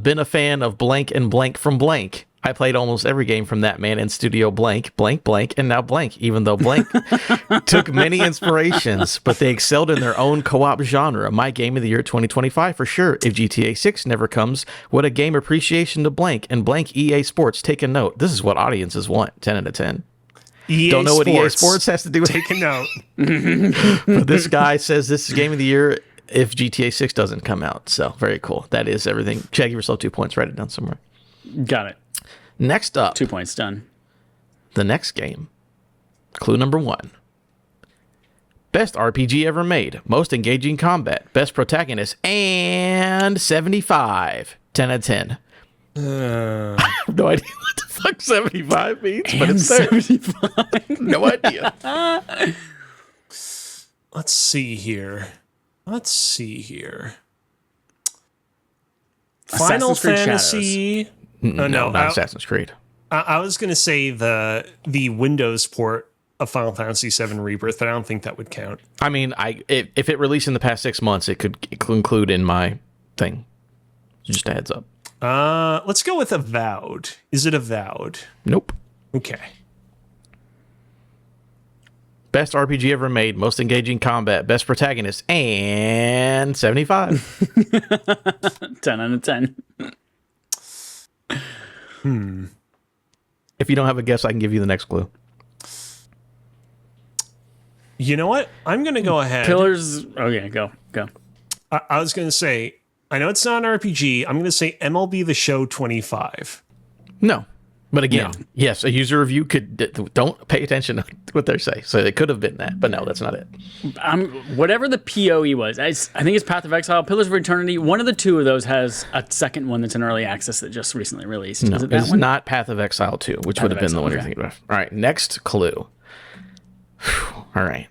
Been a fan of blank and blank from blank. I played almost every game from that man in studio blank, blank, blank, and now blank, even though blank took many inspirations, but they excelled in their own co-op genre. My game of the year 2025 for sure. If GTA 6 never comes, what a game appreciation to blank and blank EA Sports. Take a note. This is what audiences want. 10 out of 10. Don't know what EA Sports has to do with it. Take a note. But this guy says this is game of the year if GTA 6 doesn't come out. So very cool. That is everything. Chad, give yourself 2 points. Write it down somewhere. Got it. Next up. 2 points done. The next game. Clue number 1. Best RPG ever made. Most engaging combat. Best protagonist. And 75. 10 out of 10. I have no idea what the fuck 75 means, but it's there. 75. No idea. Let's see here. Final Assassin's Creed Fantasy. No, no, not Assassin's Creed. I was going to say the Windows port of Final Fantasy VII Rebirth, but I don't think that would count. I mean, if it released in the past 6 months, it could include in my thing. Just a heads up. Let's go with Avowed. Is it Avowed? Nope. Okay. Best RPG ever made, most engaging combat, best protagonist, and 75. 10 out of 10. If you don't have a guess, I can give you the next clue. You know what? I'm going to go ahead. Pillars. Okay, go. I was going to say, I know it's not an RPG. I'm going to say MLB The Show 25. No. But again, yes, a user review could... Don't pay attention to what they say. So it could have been that, but no, that's not it. Whatever the POE was, I think it's Path of Exile, Pillars of Eternity. One of the two of those has a second one that's in early access that just recently released. No, is it that it's one? not Path of Exile 2, which would have been the one you're thinking of. All right, next clue. All right.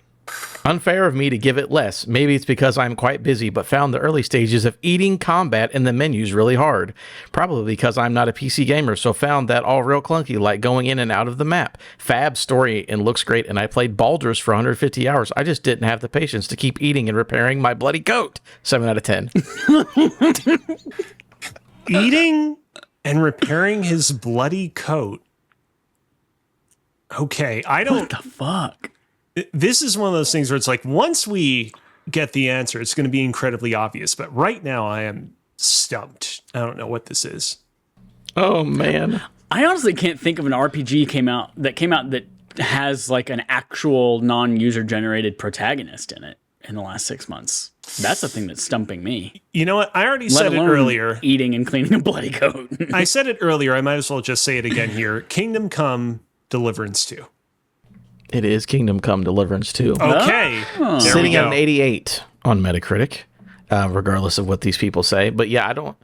Unfair of me to give it less. Maybe it's because I'm quite busy, but found the early stages of eating combat in the menus really hard. Probably because I'm not a PC gamer, so found that all real clunky, like going in and out of the map. Fab story and looks great, and I played Baldur's for 150 hours. I just didn't have the patience to keep eating and repairing my bloody coat. 7 out of 10. Eating and repairing his bloody coat. Okay, I don't... What the fuck? This is one of those things where it's like, once we get the answer, it's going to be incredibly obvious. But right now, I am stumped. I don't know what this is. Oh, man. I honestly can't think of an RPG that has like an actual non-user generated protagonist in it in the last 6 months. That's the thing that's stumping me. You know what? I already said it earlier. Eating and cleaning a bloody coat. I said it earlier. I might as well just say it again here. Kingdom Come Deliverance 2. It is Kingdom Come Deliverance 2. Okay. Sitting at an 88 on Metacritic, regardless of what these people say. But yeah, I don't...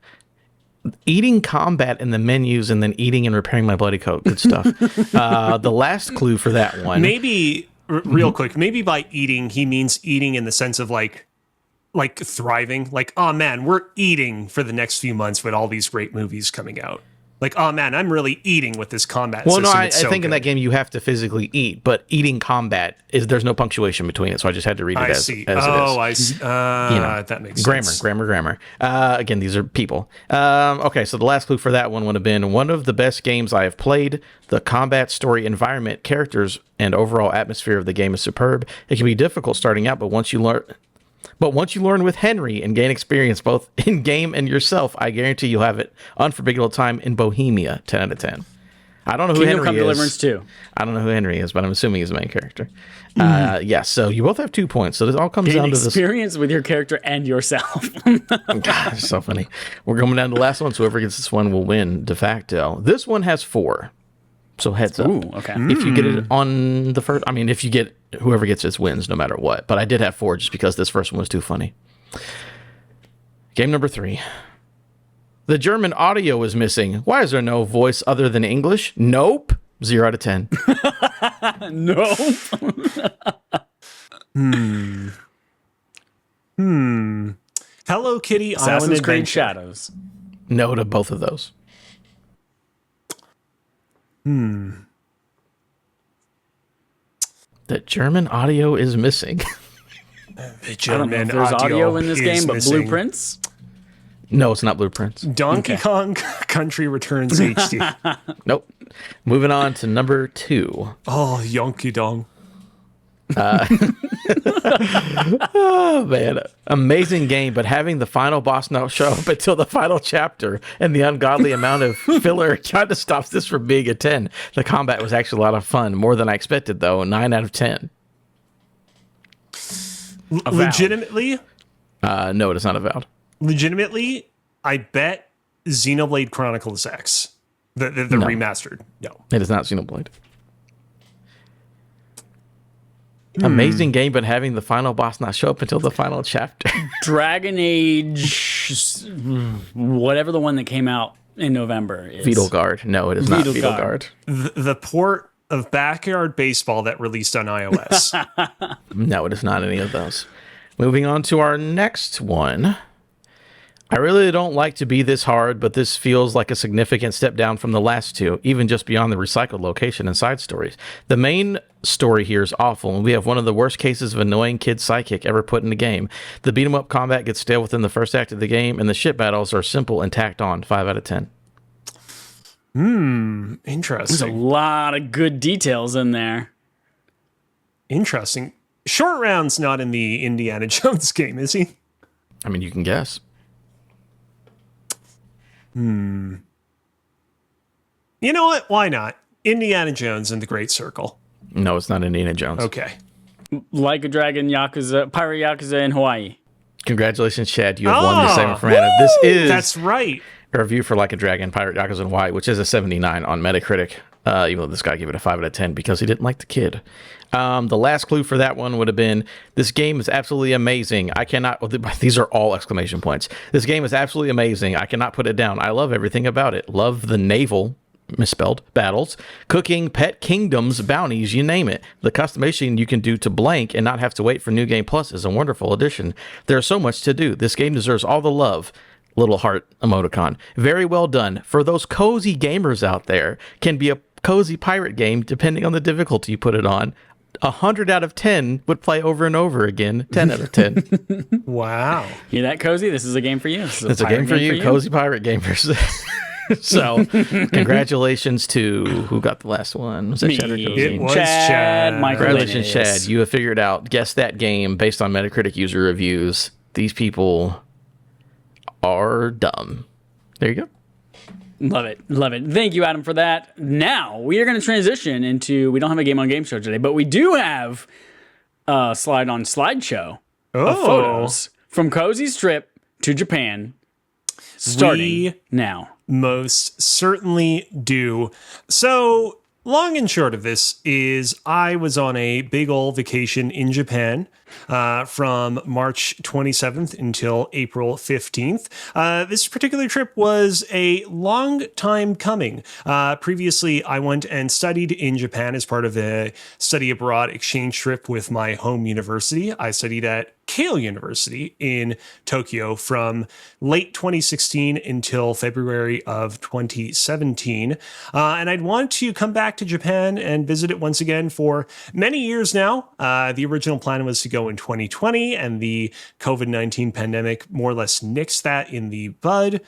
Eating combat in the menus and then eating and repairing my bloody coat. Good stuff. The last clue for that one... Maybe, real quick, maybe by eating, he means eating in the sense of like thriving. Like, oh man, we're eating for the next few months with all these great movies coming out. Like, oh man, I'm really eating with this combat system. Well, no, I think in that game you have to physically eat, but eating combat there's no punctuation between it, so I just had to read it as it is. I see. That makes sense. Grammar. Again, these are people. Okay, so the last clue for that one would have been one of the best games I have played. The combat, story, environment, characters, and overall atmosphere of the game is superb. It can be difficult starting out, but once you learn with Henry and gain experience both in game and yourself, I guarantee you'll have an unforgettable time in Bohemia. 10 out of 10. I don't know who Kingdom Come Henry is. Deliverance 2. I don't know who Henry is, but I'm assuming he's the main character. Yeah, so you both have 2 points. So this all comes down to this. Experience with your character and yourself. God, it's so funny. We're coming down to the last one, so whoever gets this one will win de facto. This one has 4. So heads up. Ooh, okay. If you get it on the first, if you get whoever gets this wins no matter what. But I did have 4 just because this first one was too funny. Game number 3. The German audio is missing. Why is there no voice other than English? Nope. 0 out of 10. Nope. Hello Kitty Island Assassin's Creed Adventure. Shadows. No to both of those. The German audio is missing. The I don't know German if there's audio in this game, but missing. blueprints. No, it's not Blueprints. Donkey Kong Country Returns HD. Nope. Moving on to number 2. Oh, Yonky Dong. Oh, man. Amazing game, but having the final boss not show up until the final chapter and the ungodly amount of filler kind of stops this from being a 10. The combat was actually a lot of fun. More than I expected, though. 9 out of 10. Legitimately? No, it is not Avowed. Legitimately, I bet Xenoblade Chronicles X, the remastered. No. It is not Xenoblade. Amazing game, but having the final boss not show up until the final chapter. Dragon Age, whatever the one that came out in November is. Beetleguard. No, it is not Beetleguard. The port of Backyard Baseball that released on iOS. No, it is not any of those. Moving on to our next one. I really don't like to be this hard, but this feels like a significant step down from the last two, even just beyond the recycled location and side stories. The main story here is awful, and we have one of the worst cases of annoying kid sidekick ever put in the game. The beat-em-up combat gets stale within the first act of the game, and the ship battles are simple and tacked on. 5 out of 10. Interesting. There's a lot of good details in there. Interesting. Short Round's not in the Indiana Jones game, is he? I mean, you can guess. You know what? Why not? Indiana Jones and the Great Circle. No, it's not Indiana Jones. Okay. Like a Dragon Yakuza, Pirate Yakuza in Hawaii. Congratulations, Chad. You have won the segment from Hannah. This is That's right. a review for Like a Dragon, Pirate Yakuza in Hawaii, which is a 79 on Metacritic. Even though this guy gave it a 5 out of 10 because he didn't like the kid. The last clue for that one would have been, this game is absolutely amazing. I cannot, these are all exclamation points. This game is absolutely amazing. I cannot put it down. I love everything about it. Love the naval, misspelled, battles, cooking, pet kingdoms, bounties, you name it. The customization you can do to blank and not have to wait for New Game Plus is a wonderful addition. There's so much to do. This game deserves all the love. Little heart emoticon. Very well done. For those cozy gamers out there, can be a cozy pirate game depending on the difficulty you put it on. 100 out of 10 would play over and over again. 10 out of 10. Wow. Hear that, Kozi? This is a game for you. It's a game for you, cozy pirate gamers. So, congratulations to who got the last one? Was that Chad or Kozi? It was Chad. Congratulations, Chad. You have figured out, guess that game based on Metacritic user reviews. These people are dumb. There you go. Love it. Love it. Thank you, Adam, for that. Now, we are going to transition into, we don't have a game on game show today, but we do have a slideshow of photos from Kozi's trip to Japan starting now. Most certainly do. So, long and short of this is I was on a big old vacation in Japan from March 27th until April 15th. This particular trip was a long time coming. Previously, I went and studied in Japan as part of a study abroad exchange trip with my home university. I studied at Keio University in Tokyo from late 2016 until February of 2017. And I'd want to come back to Japan and visit it once again for many years now. The original plan was to go in 2020, and the COVID-19 pandemic more or less nixed that in the bud.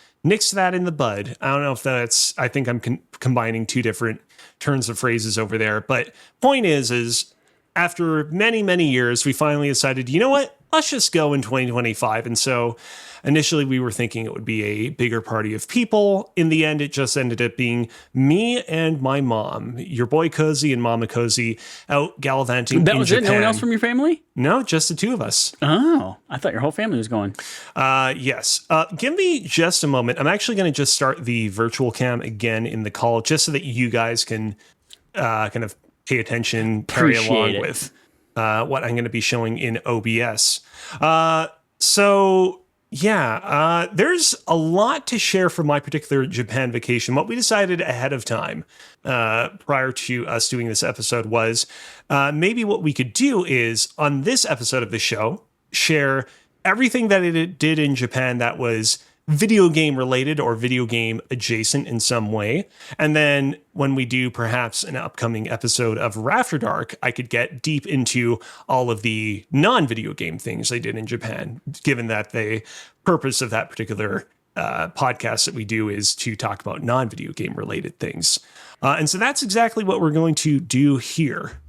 I don't know if that's, I think I'm combining two different turns of phrases over there. But point is after many, many years, we finally decided, you know what? Let's just go in 2025. And so initially we were thinking it would be a bigger party of people. In the end, it just ended up being me and my mom, your boy Kozi and Mama Kozi, out gallivanting in Japan. That was it? No one else from your family? No, just the two of us. Oh, I thought your whole family was going. Yes. Give me just a moment. I'm actually going to just start the virtual cam again in the call just so that you guys can kind of pay attention, carry along with what I'm going to be showing in OBS. There's a lot to share from my particular Japan vacation. What we decided ahead of time, prior to us doing this episode, was maybe what we could do is, on this episode of the show, share everything that it did in Japan that was video game related or video game adjacent in some way. And then when we do perhaps an upcoming episode of After Dark, I could get deep into all of the non-video game things they did in Japan, given that the purpose of that particular podcasts that we do is to talk about non-video game related things. And so that's exactly what we're going to do here.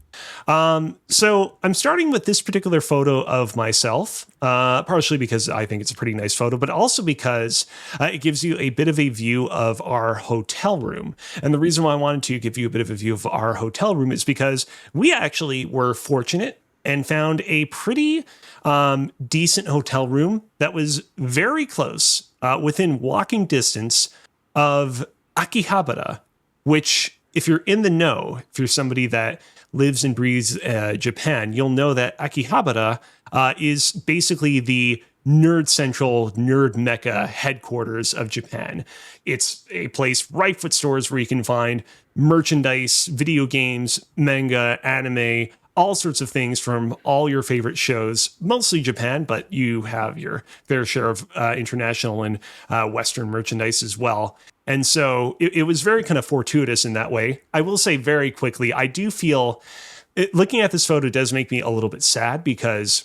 So I'm starting with this particular photo of myself, partially because I think it's a pretty nice photo, but also because it gives you a bit of a view of our hotel room. And the reason why I wanted to give you a bit of a view of our hotel room is because we actually were fortunate and found a pretty decent hotel room that was very close, within walking distance of Akihabara, which, if you're in the know, if you're somebody that lives and breathes Japan, you'll know that Akihabara is basically the nerd central, nerd mecca headquarters of Japan. It's a place rife with stores where you can find merchandise, video games, manga, anime, all sorts of things from all your favorite shows, mostly Japan, but you have your fair share of international and Western merchandise as well. And so it was very kind of fortuitous in that way. I will say very quickly, I do feel, looking at this photo does make me a little bit sad, because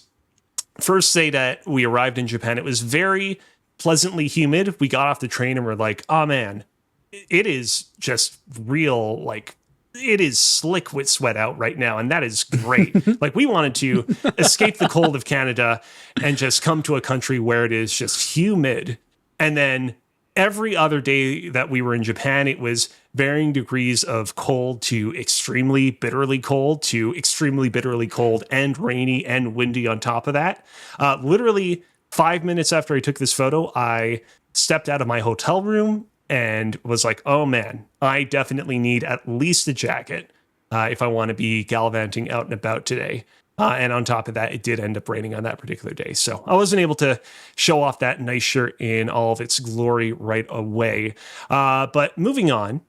first day that we arrived in Japan, it was very pleasantly humid. We got off the train and we're like, oh man, it is just real, like, it is slick with sweat out right now, and that is great. Like, we wanted to escape the cold of Canada and just come to a country where it is just humid. And then every other day that we were in Japan, it was varying degrees of cold to extremely bitterly cold to extremely bitterly cold and rainy and windy on top of that. Literally 5 minutes after I took this photo, I stepped out of my hotel room and was like, oh man, I definitely need at least a jacket if I want to be gallivanting out and about today. And on top of that, it did end up raining on that particular day. So I wasn't able to show off that nice shirt in all of its glory right away. But moving on,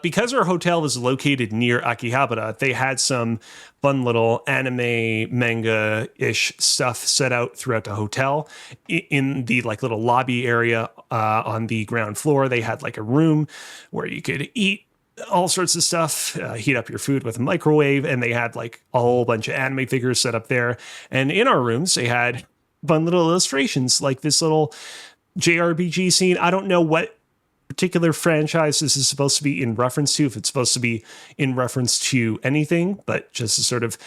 because our hotel was located near Akihabara, they had some fun little anime, manga-ish stuff set out throughout the hotel. In the like little lobby area on the ground floor, they had like a room where you could eat all sorts of stuff, heat up your food with a microwave, and they had like a whole bunch of anime figures set up there. And in our rooms, they had fun little illustrations, like this little JRPG scene. I don't know what particular franchise this is supposed to be in reference to, if it's supposed to be in reference to anything, but just to sort of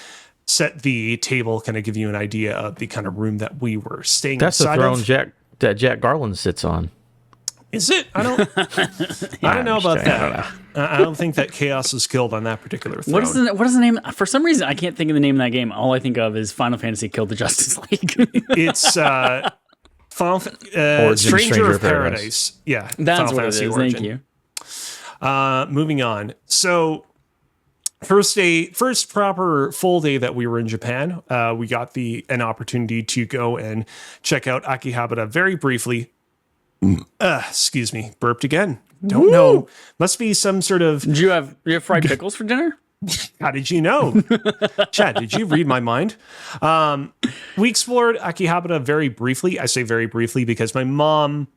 set the table, kind of give you an idea of the kind of room that we were staying That's the inside throne of. that Jack Garland sits on. Is it? I don't know about that. I don't think that Chaos was killed on that particular throne. What is the name? For some reason, I can't think of the name of that game. All I think of is Final Fantasy Killed the Justice League. It's Stranger of Paradise. Yeah, that's Final what Fantasy it is. Origin. Thank you. Moving on. So first proper full day that we were in Japan, we got an opportunity to go and check out Akihabara very briefly. Excuse me, burped again. Don't know. Must be some sort of. Do you have fried pickles for dinner? How did you know? Chad, did you read my mind? We explored Akihabara very briefly. I say very briefly because my mom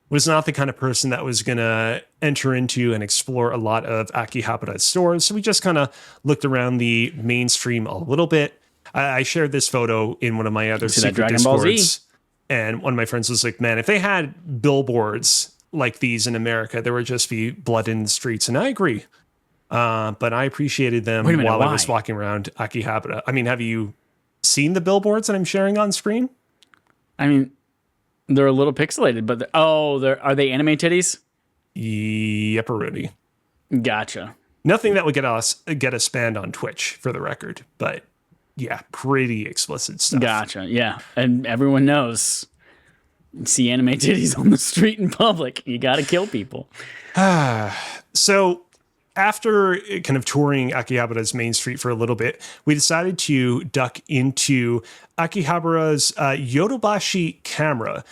was not the kind of person that was going to enter into and explore a lot of Akihabara stores. So we just kind of looked around the mainstream a little bit. I shared this photo in one of my other secret Discords. And one of my friends was like, man, if they had billboards like these in America, there would just be blood in the streets. And I agree. But I appreciated them while I was walking around Akihabara. I mean, have you seen the billboards that I'm sharing on screen? I mean, they're a little pixelated, but are they anime titties? Yepperoonie. Gotcha. Nothing that would get us banned on Twitch, for the record, but yeah, pretty explicit stuff. Gotcha. Yeah, and everyone knows. You see anime titties on the street in public, you got to kill people. So after kind of touring Akihabara's main street for a little bit, we decided to duck into Akihabara's Yodobashi camera.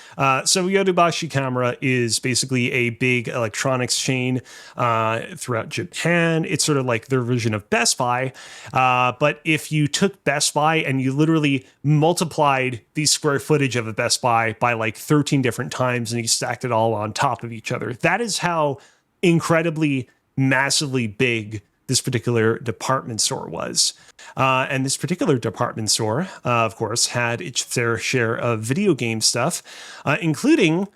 So Yodobashi camera is basically a big electronics chain throughout Japan. It's sort of like their version of Best Buy. But if you took Best Buy and you literally multiplied the square footage of a Best Buy by like 13 different times and you stacked it all on top of each other, that is how incredibly massively big this particular department store was. And this particular department store, of course, had its fair share of video game stuff, including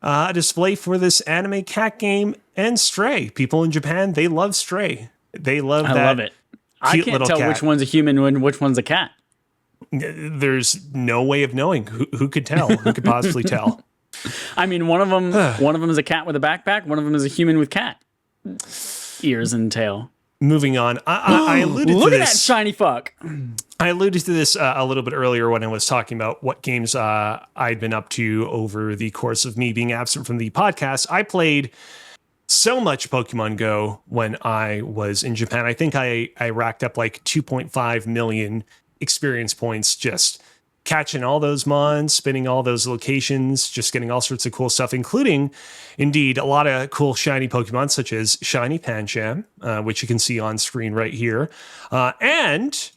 a display for this anime cat game and Stray. People in Japan, they love Stray. They love that. I love it. I can't tell which one's a human and which one's a cat. There's no way of knowing. Who could tell? Who could possibly tell? I mean, one of them is a cat with a backpack. One of them is a human with cat ears and tail. Moving on, I alluded to this. Look at that shiny fuck. I alluded to this a little bit earlier when I was talking about what games I'd been up to over the course of me being absent from the podcast. I played so much Pokemon Go when I was in Japan. I think I racked up like 2.5 million experience points just catching all those mons, spinning all those locations, just getting all sorts of cool stuff, including, indeed, a lot of cool shiny Pokemon, such as Shiny Pancham, which you can see on screen right here, and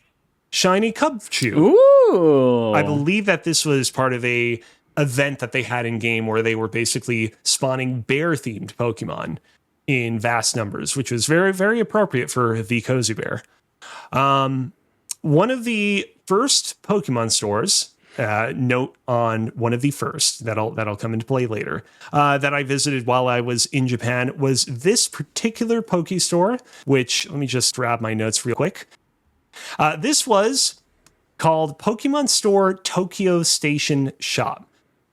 Shiny Cubchoo. Ooh. I believe that this was part of a event that they had in game where they were basically spawning bear-themed Pokemon in vast numbers, which was very, very appropriate for the Kozi Bear. One of the first Pokemon stores, note on one of the first that'll come into play later, that I visited while I was in Japan was this particular Poke Store, which let me just grab my notes real quick. This was called Pokemon Store Tokyo Station Shop.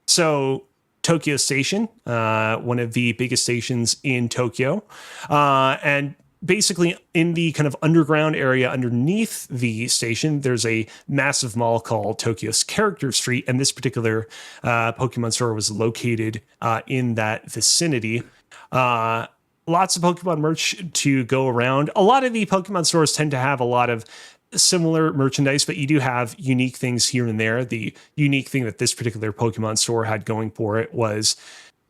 So Tokyo Station, one of the biggest stations in Tokyo, and basically in the kind of underground area underneath the station, there's a massive mall called Tokyo's Character Street, and this particular Pokemon store was located in that vicinity. Lots of Pokemon merch to go around. A lot of the Pokemon stores tend to have a lot of similar merchandise, but you do have unique things here and there. The unique thing that this particular Pokemon store had going for it was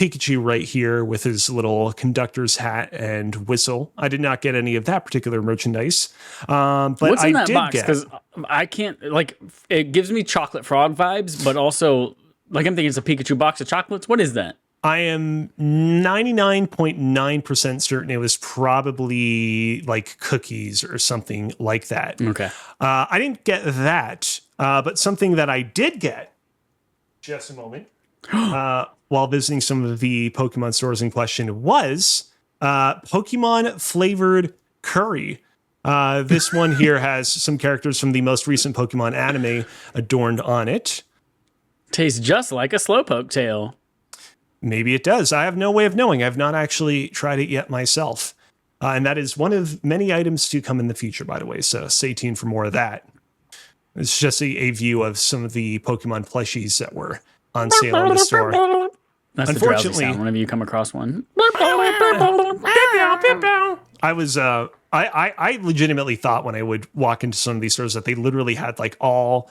Pikachu right here with his little conductor's hat and whistle. I did not get any of that particular merchandise, but what's in I that did box? get. Because I can't, like, it gives me chocolate frog vibes, but also, like, I'm thinking it's a Pikachu box of chocolates. What is that? I am 99.9% certain it was probably like cookies or something like that. Okay. I didn't get that, but something that I did get, just a moment, while visiting some of the Pokemon stores in question was Pokemon flavored curry. This one here has some characters from the most recent Pokemon anime adorned on it. Tastes just like a Slowpoke tail. Maybe it does. I have no way of knowing. I've not actually tried it yet myself. And that is one of many items to come in the future, by the way. So stay tuned for more of that. It's just a view of some of the Pokemon plushies that were on sale in the store. That's the drowsy sound whenever you come across one. I was I legitimately thought when I would walk into some of these stores that they literally had like all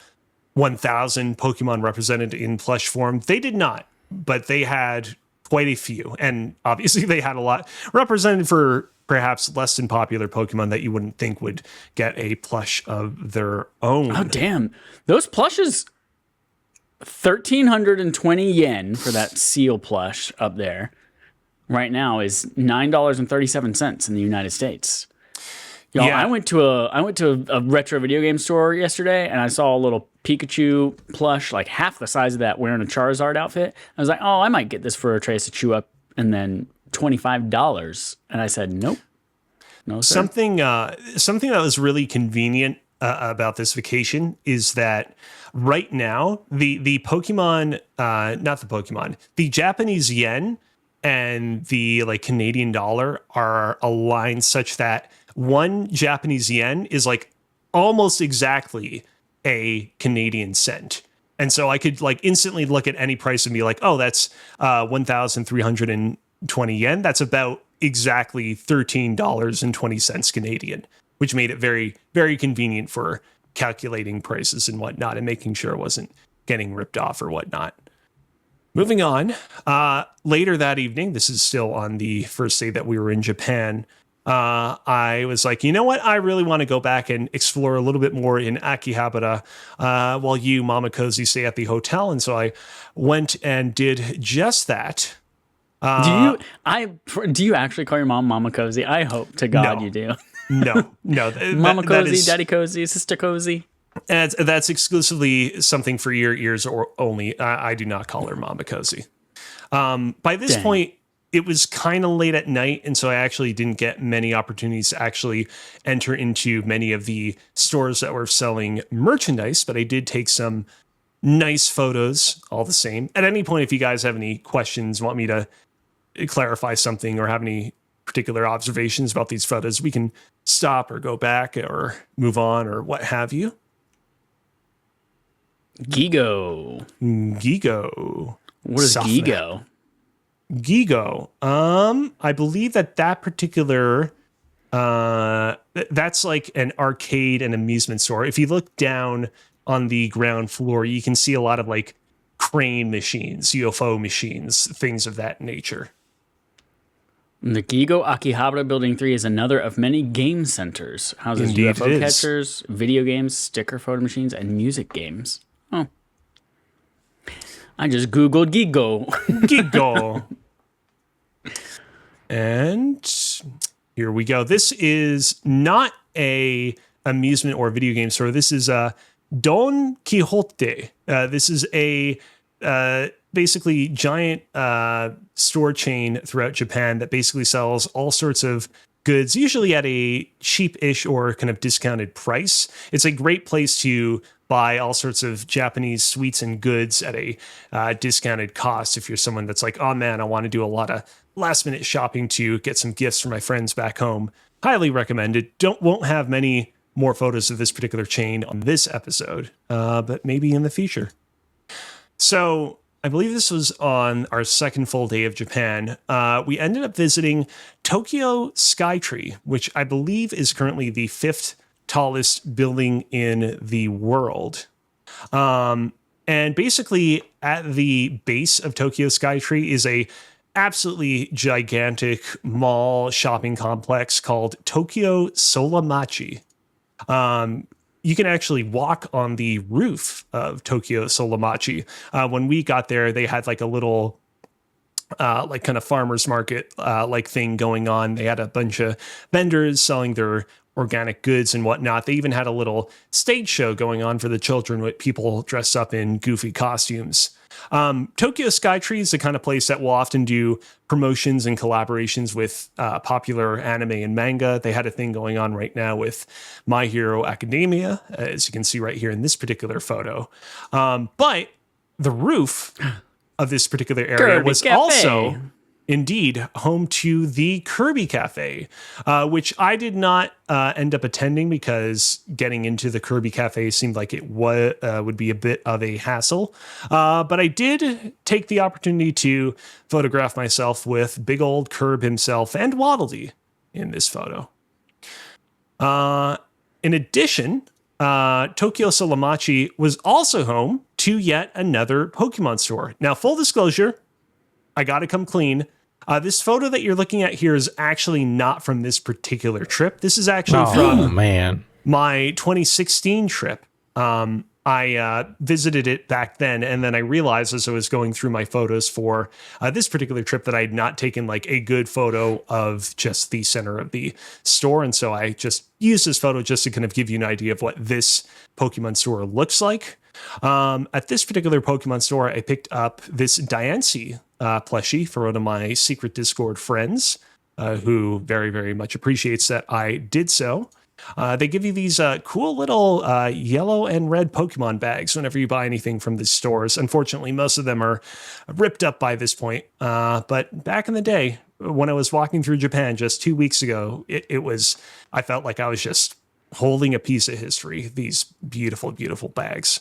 1,000 Pokemon represented in plush form. They did not, but they had quite a few, and obviously they had a lot represented for perhaps less than popular Pokemon that you wouldn't think would get a plush of their own. Oh damn, those plushes. 1,320 yen for that seal plush up there right now is $9.37 in the United States. Y'all, Yeah. I went to a retro video game store yesterday and I saw a little Pikachu plush, like half the size of that, wearing a Charizard outfit. I was like, oh, I might get this for a Trace to chew up, and then $25. And I said, nope. No, sir. Something that was really convenient about this vacation is that right now the Pokemon, the Japanese yen and the like Canadian dollar are aligned such that one Japanese yen is like almost exactly a Canadian cent. And so I could like instantly look at any price and be like, oh, that's 1,320 yen. That's about exactly $13.20 Canadian, which made it very, very convenient for calculating prices and whatnot and making sure it wasn't getting ripped off or whatnot. Moving on, later that evening, this is still on the first day that we were in Japan, I was like, you know what? I really want to go back and explore a little bit more in Akihabara while you, Mama Kozi, stay at the hotel. And so I went and did just that. Do you actually call your mom Mama Kozi? I hope to God No. you do. No. Mama that Kozi, is- Daddy Kozi, Sister Kozi. That's exclusively something for your ears or only. I do not call her Mama Kozi. By this Dang. point, it was kind of late at night, and so I actually didn't get many opportunities to actually enter into many of the stores that were selling merchandise, but I did take some nice photos all the same. At any point, if you guys have any questions, want me to clarify something, or have any particular observations about these photos, we can stop or go back or move on or what have you. Gigo. Gigo. What is Soft Gigo? Gigo. I believe that particular that's like an arcade and amusement store. If you look down on the ground floor, you can see a lot of like crane machines, UFO machines, things of that nature. The Gigo Akihabara Building 3 is another of many game centers. Houses Indeed UFO it is. catchers, video games, sticker photo machines, and music games. Oh. I just Googled Gigo. Gigo. And here we go. This is not a amusement or video game store. This is Don Quixote. This is a basically giant store chain throughout Japan that basically sells all sorts of goods, usually at a cheap-ish or kind of discounted price. It's a great place to buy all sorts of Japanese sweets and goods at a discounted cost. If you're someone that's like, oh man, I want to do a lot of last-minute shopping to get some gifts for my friends back home, highly recommended. Won't have many more photos of this particular chain on this episode, but maybe in the future. So I believe this was on our second full day of Japan. We ended up visiting Tokyo Skytree, which I believe is currently the 5th tallest building in the world. And basically at the base of Tokyo Skytree is a absolutely gigantic mall shopping complex called Tokyo Solamachi. You can actually walk on the roof of Tokyo Solamachi. When we got there, they had like a little like kind of farmer's market like thing going on. They had a bunch of vendors selling their organic goods and whatnot. They even had a little stage show going on for the children with people dressed up in goofy costumes. Tokyo Skytree is the kind of place that will often do promotions and collaborations with popular anime and manga. They had a thing going on right now with My Hero Academia, as you can see right here in this particular photo. But the roof of this particular area Kirby was Cafe. Also indeed home to the Kirby Cafe, which I did not end up attending because getting into the Kirby Cafe seemed like it would be a bit of a hassle. But I did take the opportunity to photograph myself with big old Kirb himself and Waddle Dee in this photo. In addition, Tokyo Solamachi was also home to yet another Pokemon store. Now, full disclosure, I got to come clean. This photo that you're looking at here is actually not from this particular trip. This is actually from my 2016 trip. I visited it back then, and then I realized as I was going through my photos for this particular trip that I had not taken like a good photo of just the center of the store. And so I just used this photo just to kind of give you an idea of what this Pokemon store looks like. At this particular Pokemon store, I picked up this Diancie plushie for one of my secret Discord friends, who very, very much appreciates that I did so. They give you these cool little yellow and red Pokemon bags whenever you buy anything from the stores. Unfortunately, most of them are ripped up by this point. But back in the day, when I was walking through Japan just 2 weeks ago, I felt like I was just holding a piece of history, these beautiful, beautiful bags.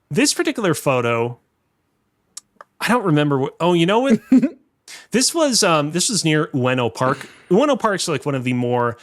This particular photo, I don't remember. You know what? This was near Ueno Park. Ueno Park's like one of the more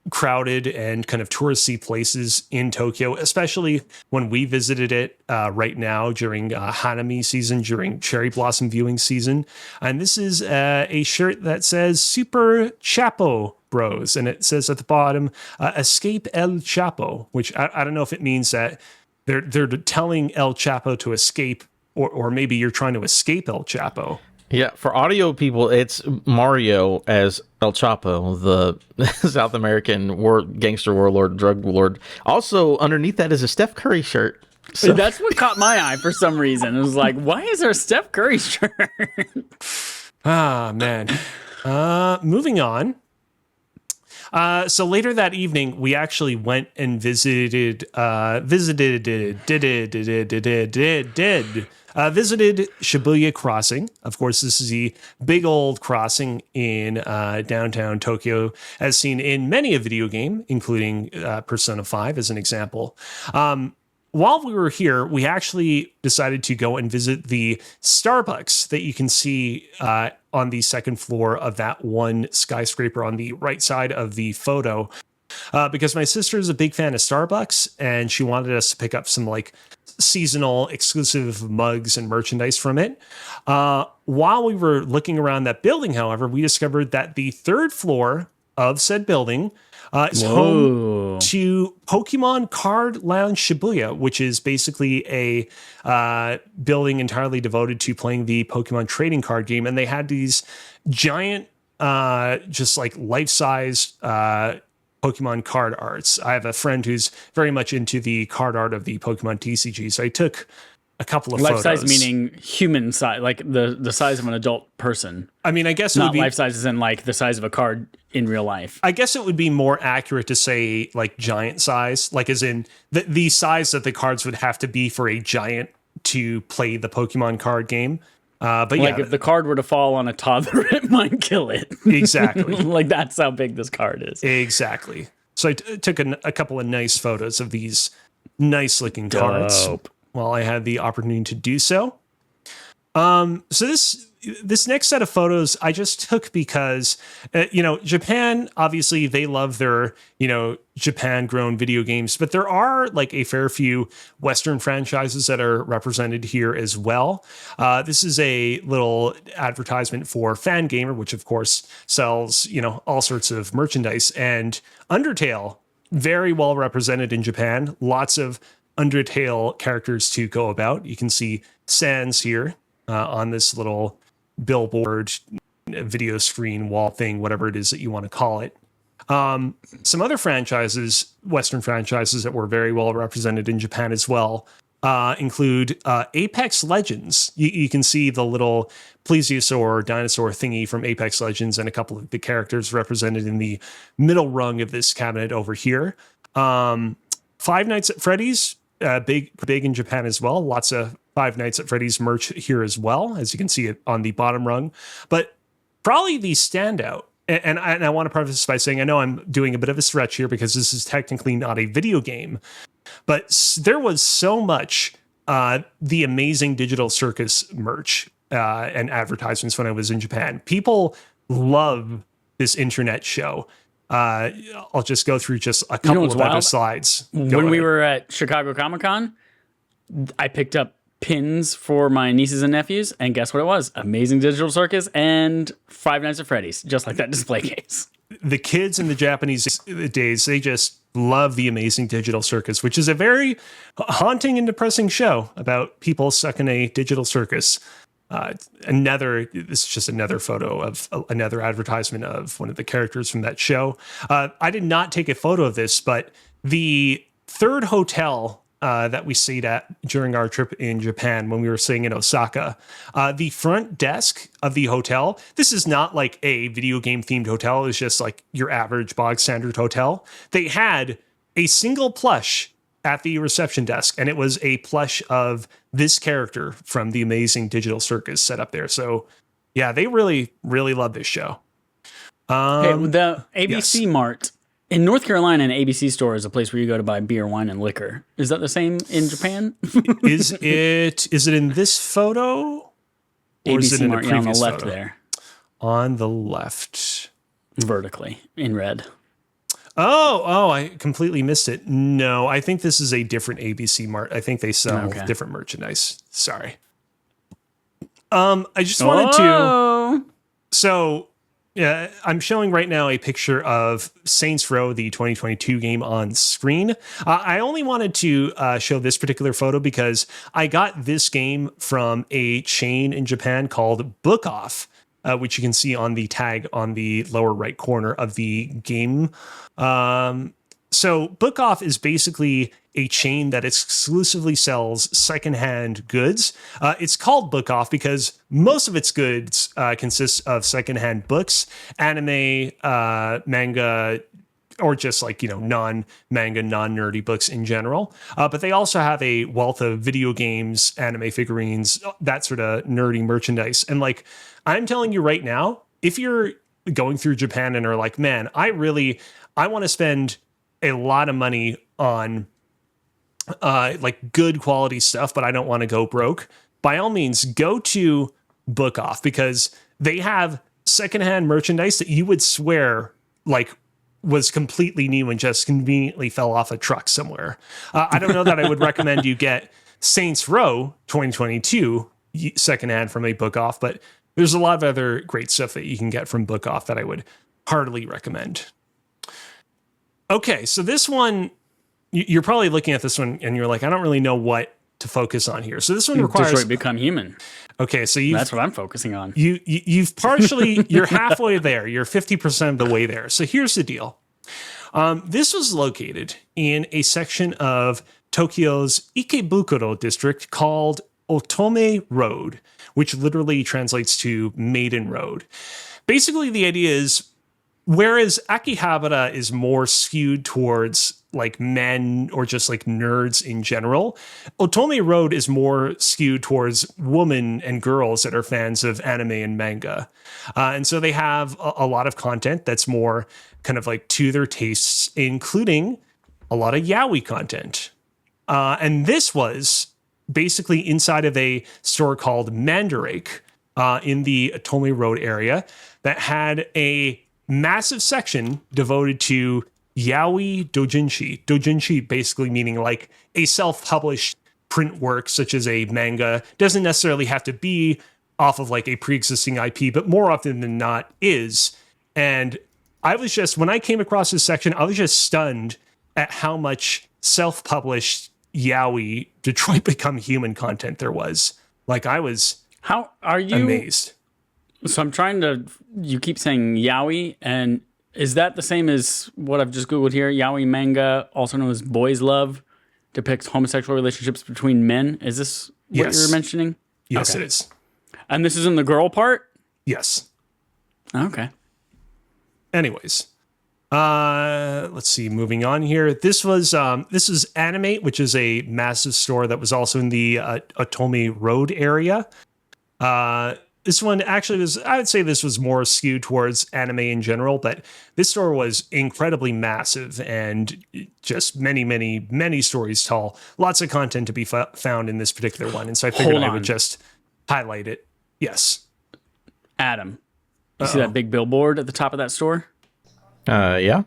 crowded and kind of touristy places in Tokyo, especially when we visited it right now during Hanami season, during cherry blossom viewing season. And this is a shirt that says Super Chapo Bros. And it says at the bottom, Escape El Chapo, which I don't know if it means that they're telling El Chapo to escape, or maybe you're trying to escape El Chapo. Yeah, for audio people, it's Mario as El Chapo, the South American gangster warlord, drug lord. Also, underneath that is a Steph Curry shirt. So That's what caught my eye for some reason. It was like, why is there a Steph Curry shirt? Ah, man. Moving on. So later that evening, we actually went and visited Shibuya Crossing. Of course, this is the big old crossing in downtown Tokyo, as seen in many a video game, including Persona 5 as an example. While we were here, we actually decided to go and visit the Starbucks that you can see on the second floor of that one skyscraper on the right side of the photo. Because my sister is a big fan of Starbucks, and she wanted us to pick up some like seasonal exclusive mugs and merchandise from it. While we were looking around that building, however, we discovered that the third floor of said building is home to Pokemon Card Lounge Shibuya, which is basically a building entirely devoted to playing the Pokemon trading card game. And they had these giant, just like life-size Pokemon card arts. I have a friend who's very much into the card art of the Pokemon TCG, so I took a couple of Life photos. size meaning human size, like the size of an adult person. I mean, I guess it Not would be life size as in like the size of a card in real life. I guess it would be more accurate to say like giant size, like as in the size that the cards would have to be for a giant to play the Pokemon card game. But Like yeah, if the card were to fall on a toddler, it might kill it. exactly. Like that's how big this card is. Exactly. So I took a couple of nice photos of these nice looking cards while I had the opportunity to do so. So this next set of photos I just took because, Japan, obviously they love their, Japan grown video games, but there are like a fair few Western franchises that are represented here as well. This is a little advertisement for Fangamer, which of course sells, all sorts of merchandise, and Undertale, very well represented in Japan. Lots of Undertale characters to go about. You can see Sans here on this little billboard, video screen, wall thing, whatever it is that you want to call it. Some other franchises, Western franchises that were very well represented in Japan as well, include Apex Legends. You can see the little plesiosaur dinosaur thingy from Apex Legends and a couple of the characters represented in the middle rung of this cabinet over here. Five Nights at Freddy's, big in Japan as well. Lots of Five Nights at Freddy's merch here as well, as you can see it on the bottom rung. But probably the standout, and I want to preface this by saying I know I'm doing a bit of a stretch here because this is technically not a video game, but there was so much the Amazing Digital Circus merch and advertisements when I was in Japan. People love this internet show. I'll just go through just a couple of other slides. When we were at Chicago Comic-Con, I picked up pins for my nieces and nephews, and guess what it was? Amazing Digital Circus and Five Nights at Freddy's, just like that display case. The kids in the Japanese days, they just love the Amazing Digital Circus, which is a very haunting and depressing show about people stuck in a digital circus. This is just another photo of another advertisement of one of the characters from that show. I did not take a photo of this, but the third hotel that we stayed at during our trip in Japan when we were staying in Osaka, the front desk of the hotel, this is not like a video game themed hotel. It's just like your average bog standard hotel. They had a single plush at the reception desk, and it was a plush of this character from the Amazing Digital Circus set up there. So yeah, they really, really love this show. The ABC Mart in North Carolina, an ABC store is a place where you go to buy beer, wine, and liquor. Is that the same in Japan? Is it in this photo? Or is it in Mart, a previous on the left photo? there. On the left. Vertically, in red. Oh, I completely missed it. No, I think this is a different ABC Mart. I think they sell different merchandise. Sorry. I just wanted to... So... Yeah, I'm showing right now a picture of Saints Row, the 2022 game, on screen. I only wanted to show this particular photo because I got this game from a chain in Japan called Book Off, which you can see on the tag on the lower right corner of the game So Book Off is basically a chain that exclusively sells secondhand goods. It's called Book Off because most of its goods consists of secondhand books, anime, manga, or just like, non-manga, non-nerdy books in general. But they also have a wealth of video games, anime figurines, that sort of nerdy merchandise. And like, I'm telling you right now, if you're going through Japan and are like, man, I want to spend a lot of money on like good quality stuff, but I don't want to go broke, by all means, go to Book Off, because they have secondhand merchandise that you would swear like was completely new and just conveniently fell off a truck somewhere. I don't know that I would recommend you get Saints Row 2022 secondhand from a Book Off, but there's a lot of other great stuff that you can get from Book Off that I would heartily recommend. Okay, so this one, you're probably looking at this one and you're like, I don't really know what to focus on here. So this one requires Detroit Become Human. Okay, so that's what I'm focusing on. You've partially, you're halfway there. You're 50% of the way there. So here's the deal. This was located in a section of Tokyo's Ikebukuro district called Otome Road, which literally translates to Maiden Road. Basically, the idea is, whereas Akihabara is more skewed towards like men or just like nerds in general, Otome Road is more skewed towards women and girls that are fans of anime and manga. And so they have a lot of content that's more kind of like to their tastes, including a lot of yaoi content. And this was basically inside of a store called Mandarake in the Otome Road area that had a massive section devoted to yaoi doujinshi. Doujinshi basically meaning like a self-published print work, such as a manga. Doesn't necessarily have to be off of like a pre-existing IP, but more often than not is. And I was just, when I came across this section, I was just stunned at how much self-published yaoi Detroit Become Human content there was. Like, I was How are you amazed. So I'm trying to, you keep saying yaoi, and is that the same as what I've just Googled here? Yaoi manga, also known as boys love, depicts homosexual relationships between men. Is this what Yes. you're mentioning? Yes, Okay. it is. And this is in the girl part? Yes. Okay. Anyways, let's see. Moving on here. This is Animate, which is a massive store that was also in the Otome Road area. This one actually was, I would say this was more skewed towards anime in general, but this store was incredibly massive and just many, many, many stories tall. Lots of content to be found in this particular one. And so I figured I would just highlight it. Yes. Adam, you see that big billboard at the top of that store? Yeah.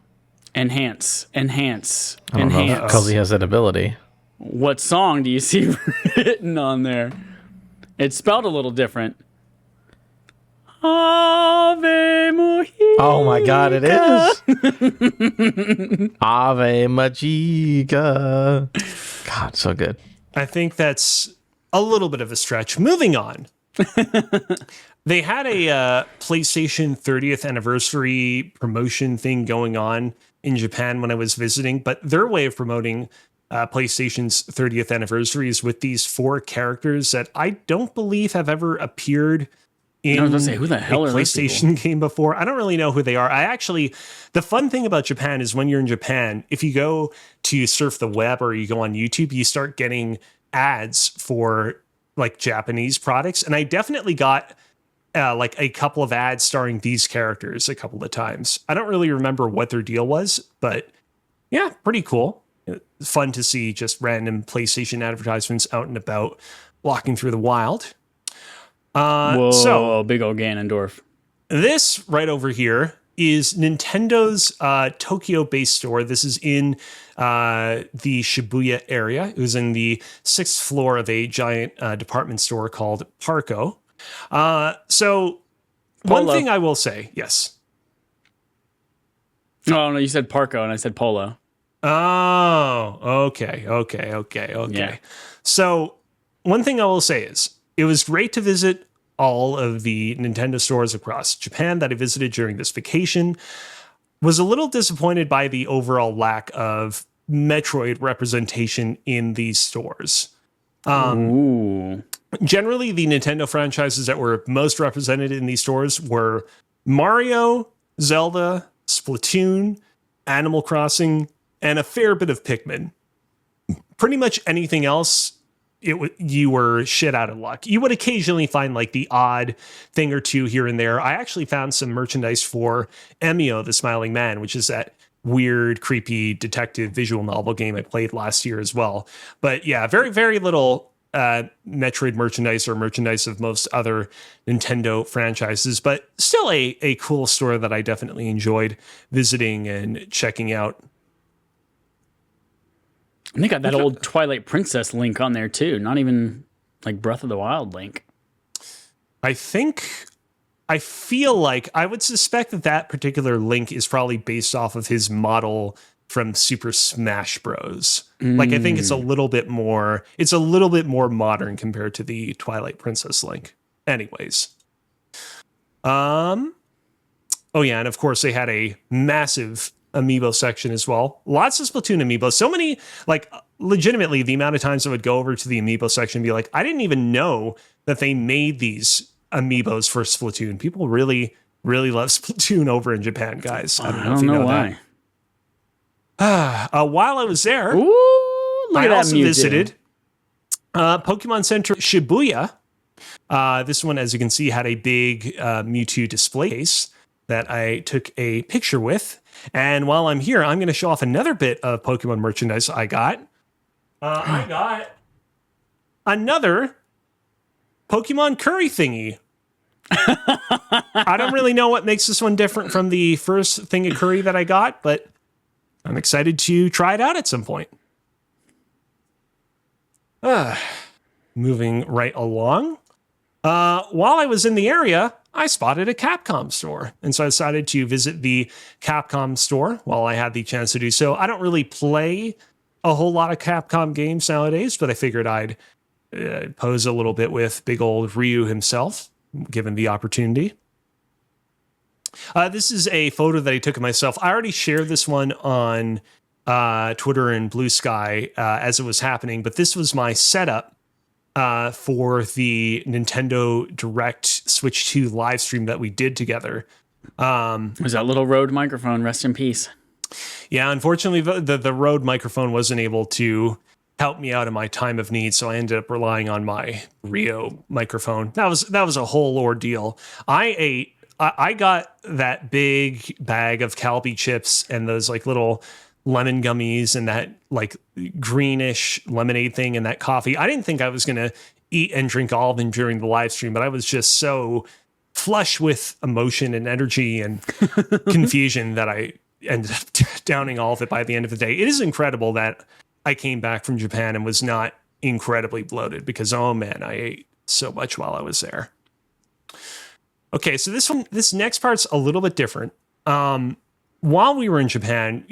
Enhance. I don't know if Kozi has that ability. What song do you see written on there? It's spelled a little different. Ave Mohica. Oh my God, it is. Ave Magica. God, so good. I think that's a little bit of a stretch. Moving on. They had a PlayStation 30th anniversary promotion thing going on in Japan when I was visiting, but their way of promoting PlayStation's 30th anniversary is with these 4 characters that I don't believe have ever appeared in I was gonna say, who the hell a are those PlayStation game before. I don't really know who they are. The fun thing about Japan is when you're in Japan, if you go to surf the web or you go on YouTube, you start getting ads for like Japanese products. And I definitely got like a couple of ads starring these characters a couple of times. I don't really remember what their deal was, but yeah, pretty cool. It's fun to see just random PlayStation advertisements out and about walking through the wild. Whoa, So big old Ganondorf. this right over here is Nintendo's Tokyo-based store. This is in the Shibuya area. It was in the 6th floor of a giant department store called Parco. So one Polo. thing I will say, yes. Oh, no, you said Parco and I said Polo. Oh, okay. Yeah. So one thing I will say is it was great to visit all of the Nintendo stores across Japan that I visited during this vacation. was a little disappointed by the overall lack of Metroid representation in these stores. Ooh. Generally, the Nintendo franchises that were most represented in these stores were Mario, Zelda, Splatoon, Animal Crossing, and a fair bit of Pikmin. Pretty much anything else, you were shit out of luck. You would occasionally find like the odd thing or two here and there. I actually found some merchandise for Emio, the Smiling Man, which is that weird, creepy detective visual novel game I played last year as well. But yeah, very, very little Metroid merchandise or merchandise of most other Nintendo franchises, but still a cool store that I definitely enjoyed visiting and checking out. And they got that old Twilight Princess link on there too. Not even like Breath of the Wild link. I feel like I would suspect that particular link is probably based off of his model from Super Smash Bros. Like I think it's a little bit more modern compared to the Twilight Princess link. Anyways. Oh yeah, and of course they had a massive amiibo section as well. Lots of Splatoon amiibo. So many, like legitimately the amount of times I would go over to the amiibo section and be like, I didn't even know that they made these amiibos for Splatoon. People really, really love Splatoon over in Japan, guys. I don't know if you know why. While I was there, I also visited Pokemon Center Shibuya. This one, as you can see, had a big Mewtwo display case that I took a picture with. And while I'm here, I'm going to show off another bit of Pokemon merchandise I got. I got another Pokemon curry thingy. I don't really know what makes this one different from the first thing of curry that I got, but I'm excited to try it out at some point. Moving right along. While I was in the area, I spotted a Capcom store. And so I decided to visit the Capcom store while I had the chance to do so. I don't really play a whole lot of Capcom games nowadays, but I figured I'd pose a little bit with big old Ryu himself, given the opportunity. This is a photo that I took of myself. I already shared this one on Twitter and Blue Sky as it was happening, but this was my setup for the Nintendo Direct Switch 2 live stream that we did together. Was that little Rode microphone? Rest in peace. Yeah, unfortunately, the Rode microphone wasn't able to help me out in my time of need, so I ended up relying on my Rio microphone. That was a whole ordeal. I got that big bag of Calbee chips and those like little lemon gummies and that like greenish lemonade thing and that coffee. I didn't think I was going to eat and drink all of them during the live stream, but I was just so flush with emotion and energy and confusion that I ended up downing all of it by the end of the day. It is incredible that I came back from Japan and was not incredibly bloated because, oh man, I ate so much while I was there. Okay, so this next part's a little bit different. While we were in Japan,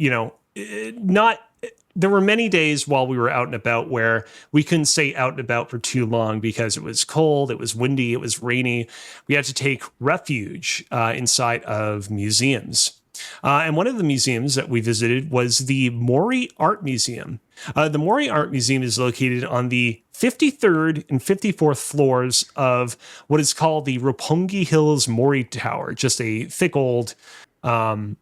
there were many days while we were out and about where we couldn't stay out and about for too long because it was cold, it was windy, it was rainy. We had to take refuge inside of museums. And one of the museums that we visited was the Mori Art Museum. The Mori Art Museum is located on the 53rd and 54th floors of what is called the Roppongi Hills Mori Tower, just a thick old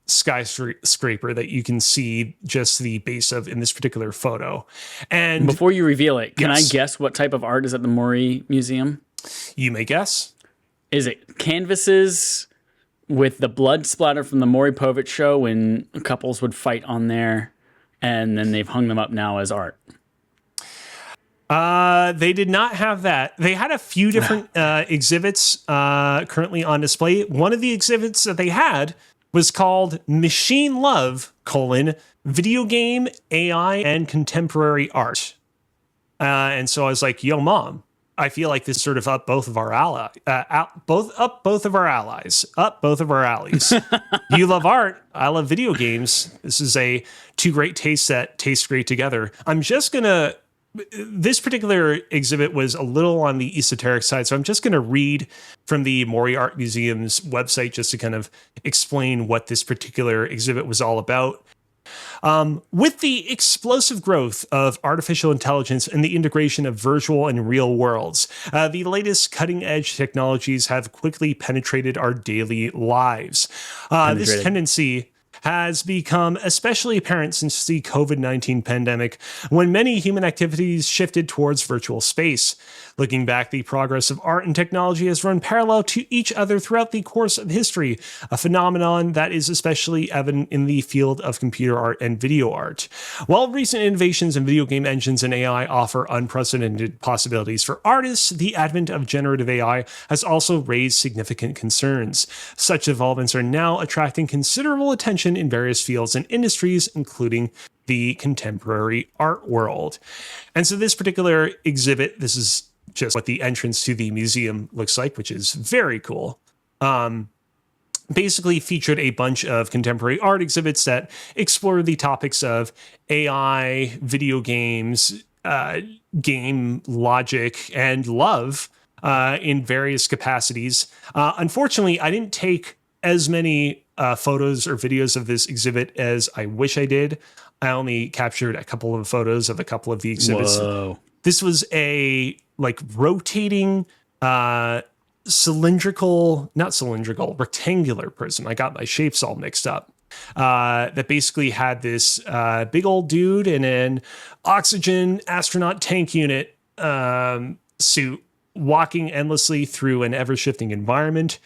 skyscraper that you can see just the base of in this particular photo. And before you reveal it, can Yes. I guess what type of art is at the Mori Museum? You may guess. Is it canvases with the blood splatter from the Maury Povich show when couples would fight on there, and then they've hung them up now as art? They did not have that. They had a few different exhibits currently on display. One of the exhibits that they had was called Machine Love, Video Game, AI, and Contemporary Art. And so I was like, yo, Mom, I feel like this sort of up both of our allies. You love art. I love video games. This is two great tastes that taste great together. I'm just going to this particular exhibit was a little on the esoteric side, so I'm just going to read from the Mori Art Museum's website just to kind of explain what this particular exhibit was all about. With the explosive growth of artificial intelligence and the integration of virtual and real worlds, the latest cutting-edge technologies have quickly penetrated our daily lives. This tendency has become especially apparent since the COVID-19 pandemic, when many human activities shifted towards virtual space. Looking back, the progress of art and technology has run parallel to each other throughout the course of history, a phenomenon that is especially evident in the field of computer art and video art. While recent innovations in video game engines and AI offer unprecedented possibilities for artists, the advent of generative AI has also raised significant concerns. Such developments are now attracting considerable attention in various fields and industries, including the contemporary art world. And so this particular exhibit, this is just what the entrance to the museum looks like, which is very cool. Basically featured a bunch of contemporary art exhibits that explore the topics of AI, video games, game logic, and love in various capacities. Unfortunately, I didn't take as many photos or videos of this exhibit as I wish I did. I only captured a couple of photos of a couple of the exhibits. Whoa. This was a rotating rectangular prism. I got my shapes all mixed up. That basically had this big old dude in an oxygen astronaut tank unit suit walking endlessly through an ever-shifting environment.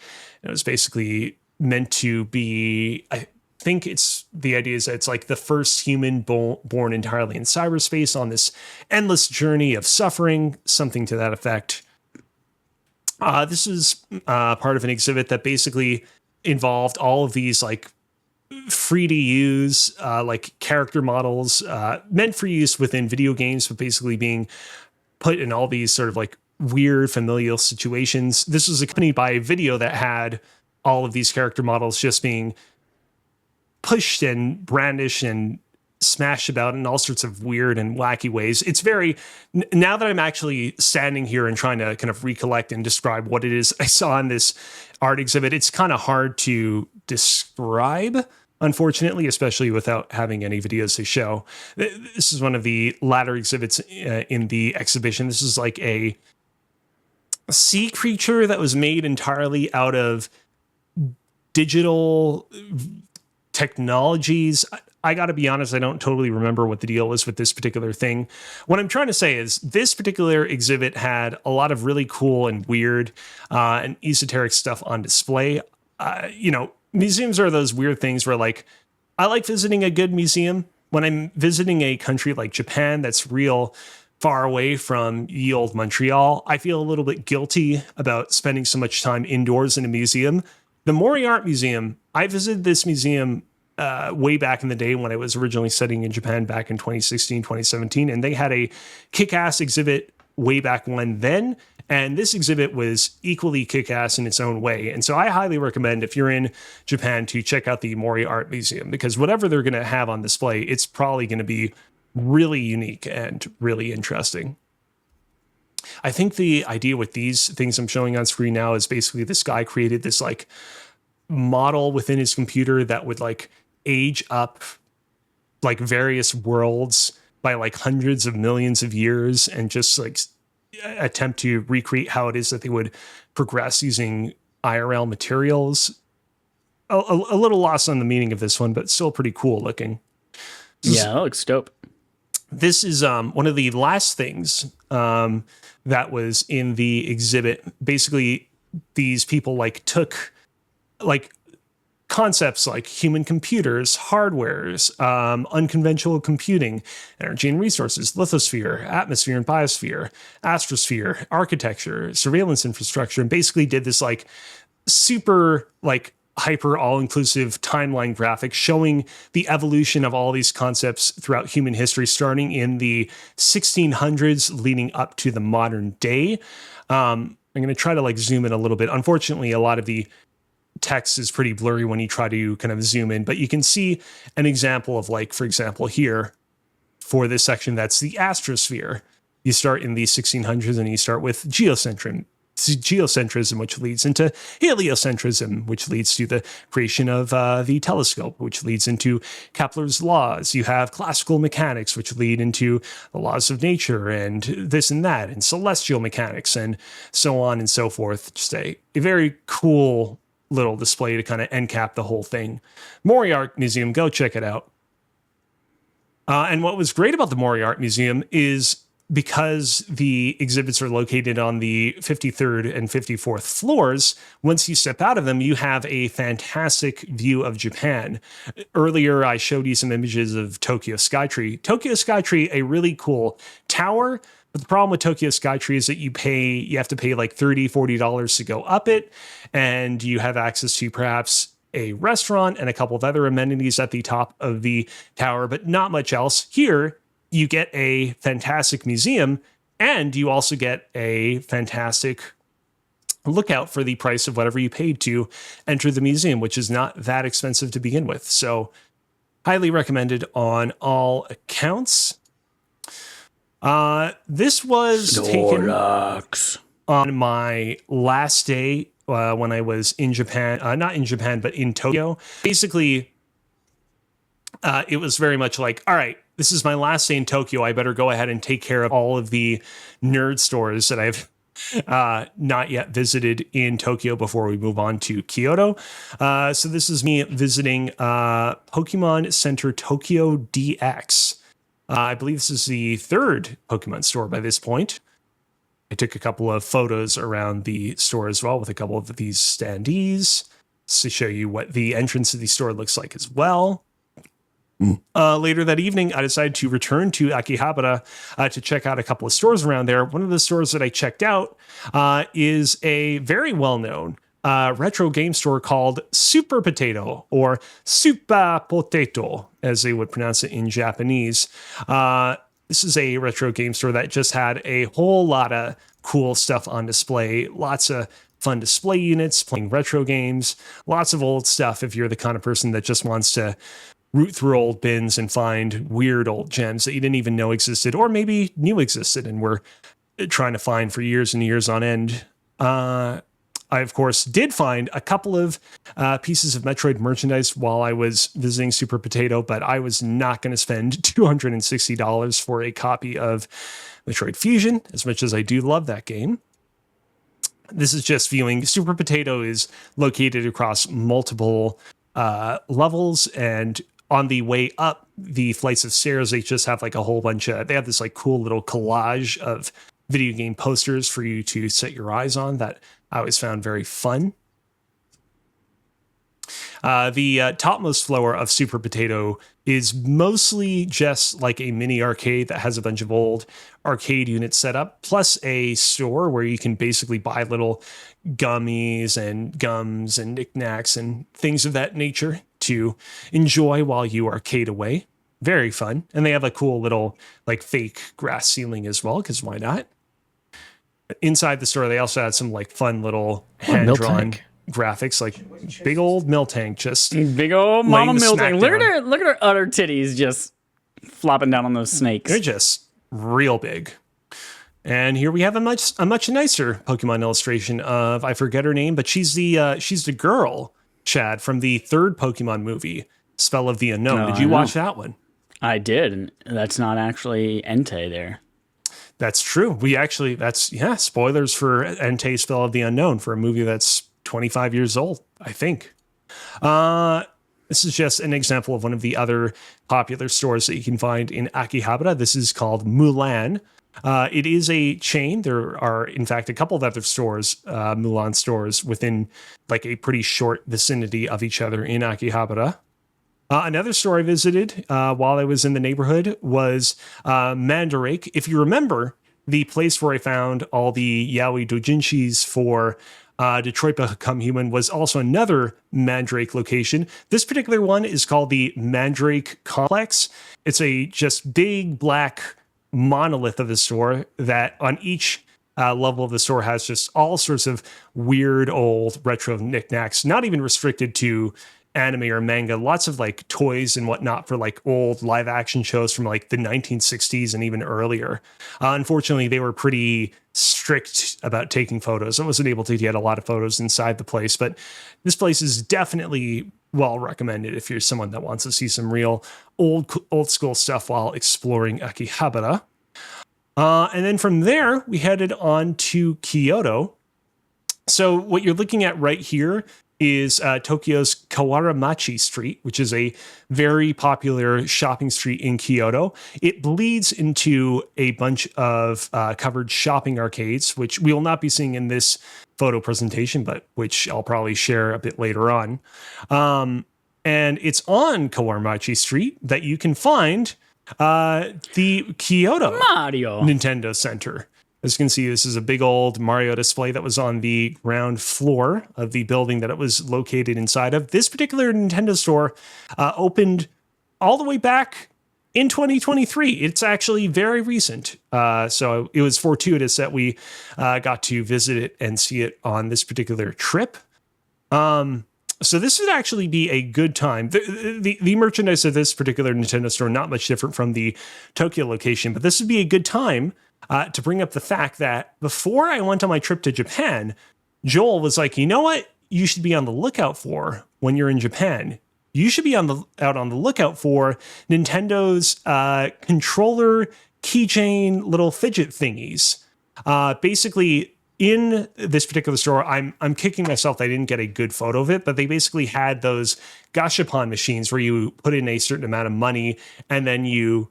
It was basically meant to be, I think the idea is that it's like the first human born entirely in cyberspace on this endless journey of suffering, something to that effect. This is part of an exhibit that basically involved all of these free to use character models meant for use within video games, but basically being put in all these sort of weird familial situations. This was accompanied by a video that had all of these character models just being pushed and brandished and smashed about in all sorts of weird and wacky ways. It's very, now that I'm actually standing here and trying to kind of recollect and describe what it is I saw in this art exhibit, it's kind of hard to describe, unfortunately, especially without having any videos to show. This is one of the latter exhibits in the exhibition. This is like a sea creature that was made entirely out of digital technologies. I got to be honest, I don't totally remember what the deal is with this particular thing. What I'm trying to say is this particular exhibit had a lot of really cool and weird and esoteric stuff on display. Museums are those weird things where I like visiting a good museum. When I'm visiting a country like Japan that's real far away from ye olde Montreal, I feel a little bit guilty about spending so much time indoors in a museum. The Mori Art Museum, I visited this museum way back in the day when I was originally studying in Japan back in 2016, 2017, and they had a kick-ass exhibit way back when then, and this exhibit was equally kick-ass in its own way. And so I highly recommend, if you're in Japan, to check out the Mori Art Museum, because whatever they're going to have on display, it's probably going to be really unique and really interesting. I think the idea with these things I'm showing on screen now is basically this guy created this model within his computer that would age up various worlds by hundreds of millions of years and just attempt to recreate how it is that they would progress using IRL materials. A little lost on the meaning of this one, but still pretty cool looking. Yeah, that looks dope. This is one of the last things that was in the exhibit. Basically, these people took concepts like human computers, hardwares, unconventional computing, energy and resources, lithosphere, atmosphere and biosphere, astrosphere, architecture, surveillance infrastructure, and basically did this super hyper all-inclusive timeline graphic showing the evolution of all these concepts throughout human history, starting in the 1600s leading up to the modern day. I'm going to try to zoom in a little bit. Unfortunately, a lot of the text is pretty blurry when you try to kind of zoom in, but you can see an example of for example, here for this section, that's the astrosphere. You start in the 1600s and you start with geocentrism, which leads into heliocentrism, which leads to the creation of the telescope, which leads into Kepler's laws. You have classical mechanics, which lead into the laws of nature and this and that, and celestial mechanics, and so on and so forth. Just a very cool little display to kind of end cap the whole thing. Mori Art Museum, go check it out. And what was great about the Mori Art Museum is because the exhibits are located on the 53rd and 54th floors, once you step out of them, you have a fantastic view of Japan. Earlier, I showed you some images of Tokyo Skytree. Tokyo Skytree, a really cool tower, but the problem with Tokyo Skytree is that you have to pay like $30, $40 to go up it, and you have access to perhaps a restaurant and a couple of other amenities at the top of the tower, but not much else. Here, you get a fantastic museum, and you also get a fantastic lookout for the price of whatever you paid to enter the museum, which is not that expensive to begin with. So highly recommended on all accounts. This was taken on my last day when I was in Japan, not in Japan, but in Tokyo. Basically, it was very much like, all right, this is my last day in Tokyo. I better go ahead and take care of all of the nerd stores that I've not yet visited in Tokyo before we move on to Kyoto. So this is me visiting Pokemon Center Tokyo DX. I believe this is the third Pokemon store by this point. I took a couple of photos around the store as well with a couple of these standees to show you what the entrance of the store looks like as well. Later that evening, I decided to return to Akihabara to check out a couple of stores around there. One of the stores that I checked out is a very well-known retro game store called Super Potato, or Super Potato, as they would pronounce it in Japanese. This is a retro game store that just had a whole lot of cool stuff on display. Lots of fun display units, playing retro games, lots of old stuff if you're the kind of person that just wants to root through old bins and find weird old gems that you didn't even know existed, or maybe knew existed and were trying to find for years and years on end. I, of course, did find a couple of pieces of Metroid merchandise while I was visiting Super Potato, but I was not going to spend $260 for a copy of Metroid Fusion, as much as I do love that game. This is just viewing. Super Potato is located across multiple levels, and on the way up the flights of stairs, they just have like a whole bunch of, they have this like cool little collage of video game posters for you to set your eyes on that I always found very fun. The topmost floor of Super Potato is mostly just like a mini arcade that has a bunch of old arcade units set up, plus a store where you can basically buy little gummies and gums and knickknacks and things of that nature to enjoy while you arcade away. Very fun. And they have a cool little like fake grass ceiling as well, because why not? Inside the store, they also had some like fun little hand-drawn graphics, like big old Miltank, just big old mama Miltank. Look at her utter titties just flopping down on those snakes. They're just real big. And here we have a much nicer Pokemon illustration of, I forget her name, but she's the girl, Chad, from the third Pokemon movie, Spell of the Unknown. Did you watch that one? I did, and that's not actually Entei there. That's true. Spoilers for Entei Spell of the Unknown, for a movie that's 25 years old, I think. This is just an example of one of the other popular stores that you can find in Akihabara. This is called Mulan. It is a chain. There are, in fact, a couple of other stores, Mulan stores, within like a pretty short vicinity of each other in Akihabara. Another store I visited while I was in the neighborhood was Mandarake. If you remember, the place where I found all the yaoi doujinshis for Detroit Become Human was also another Mandrake location. This particular one is called the Mandrake Complex. It's a just big black monolith of a store that on each level of the store has just all sorts of weird old retro knickknacks, not even restricted to anime or manga, lots of like toys and whatnot for like old live action shows from like the 1960s and even earlier. Unfortunately, they were pretty strict about taking photos. I wasn't able to get a lot of photos inside the place, but this place is definitely well recommended if you're someone that wants to see some real old school stuff while exploring Akihabara. And then from there, we headed on to Kyoto. So what you're looking at right here is Tokyo's Kawaramachi Street, which is a very popular shopping street in Kyoto. It bleeds into a bunch of covered shopping arcades, which we will not be seeing in this photo presentation, but which I'll probably share a bit later on. And it's on Kawaramachi Street that you can find the Kyoto Mario Nintendo Center. As you can see, this is a big old Mario display that was on the ground floor of the building that it was located inside of. This particular Nintendo store opened all the way back in 2023. It's actually very recent. So it was fortuitous that we got to visit it and see it on this particular trip. So this would actually be a good time. The merchandise of this particular Nintendo store, not much different from the Tokyo location, but this would be a good time to bring up the fact that before I went on my trip to Japan, Joel was like, you know what you should be on the lookout for when you're in Japan? You should be out on the lookout for Nintendo's controller keychain little fidget thingies. Basically, in this particular store, I'm kicking myself that I didn't get a good photo of it, but they basically had those gashapon machines where you put in a certain amount of money and then you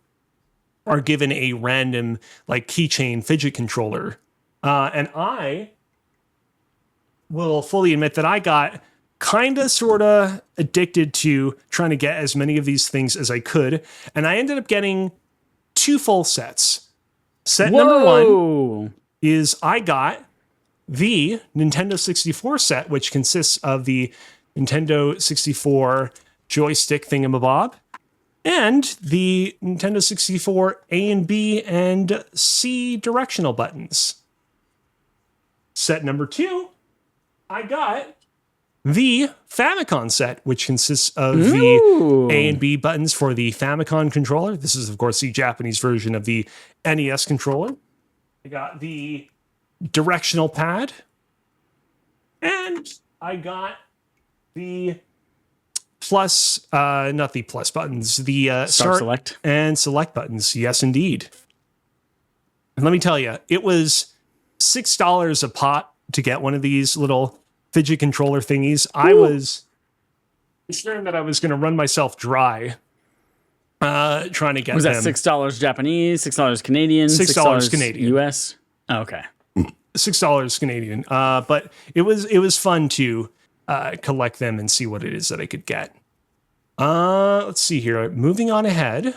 are given a random like keychain fidget controller. And I will fully admit that I got kind of sort of addicted to trying to get as many of these things as I could. And I ended up getting 2 full sets. Set number 1 is I got the Nintendo 64 set, which consists of the Nintendo 64 joystick thingamabob and the Nintendo 64 A and B and C directional buttons. Set number 2, I got the Famicom set, which consists of the A and B buttons for the Famicom controller. This is, of course, the Japanese version of the NES controller. I got the directional pad, and I got the plus, not the plus buttons, the start select and select buttons. Yes, indeed. And let me tell you, it was $6 a pop to get one of these little fidget controller thingies. I was concerned that I was going to run myself dry trying to get them. Was that $6 Japanese, $6 Canadian, $6 Canadian, US? Oh, okay. $6 Canadian. But it was fun to collect them and see what it is that I could get. Let's see here. Moving on ahead.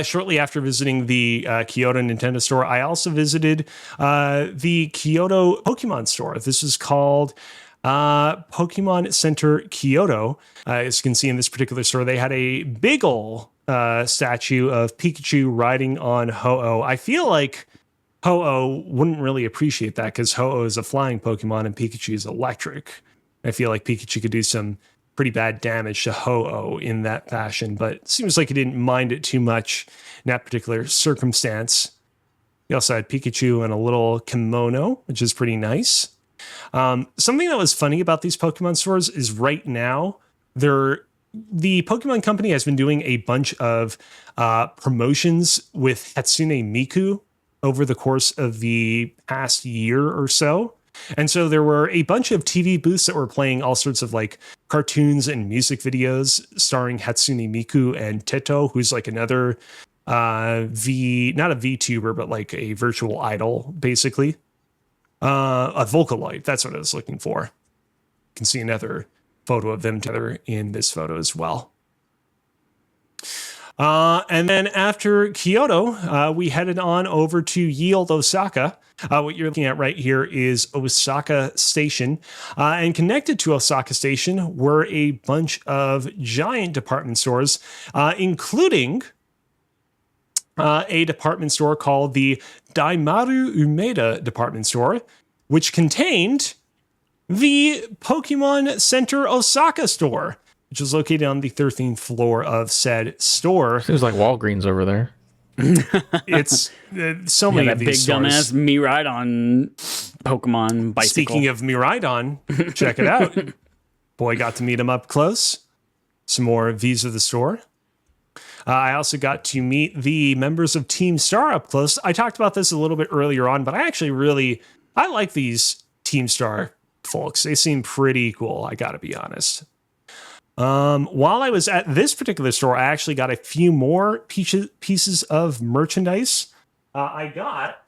Shortly after visiting the Kyoto Nintendo store, I also visited the Kyoto Pokemon store. This is called Pokemon Center Kyoto. As you can see in this particular store, they had a big ol' statue of Pikachu riding on Ho-Oh. I feel like Ho-Oh wouldn't really appreciate that because Ho-Oh is a flying Pokemon and Pikachu is electric. I feel like Pikachu could do some pretty bad damage to Ho-Oh in that fashion, but it seems like he didn't mind it too much in that particular circumstance. He also had Pikachu in a little kimono, which is pretty nice. Something that was funny about these Pokemon stores is right now, the Pokemon Company has been doing a bunch of promotions with Hatsune Miku over the course of the past year or so. And so there were a bunch of TV booths that were playing all sorts of like cartoons and music videos starring Hatsune Miku and Teto, who's like another not a VTuber, but like a virtual idol, basically. A Vocaloid, that's what I was looking for. You can see another photo of them together in this photo as well. And then after Kyoto, we headed on over to Yield, Osaka. What you're looking at right here is Osaka Station. And connected to Osaka Station were a bunch of giant department stores, including a department store called the Daimaru Umeda department store, which contained the Pokemon Center Osaka store, which is located on the 13th floor of said store. Seems like Walgreens over there. It's so many that of these big stores. dumbass Miraidon Pokemon bicycle. Speaking of Miraidon, check it out. Boy, got to meet him up close. Some more of these of the store. I also got to meet the members of Team Star up close. I talked about this a little bit earlier on, but I like these Team Star folks. They seem pretty cool, I gotta be honest. While I was at this particular store, I actually got a few more pieces of merchandise. I got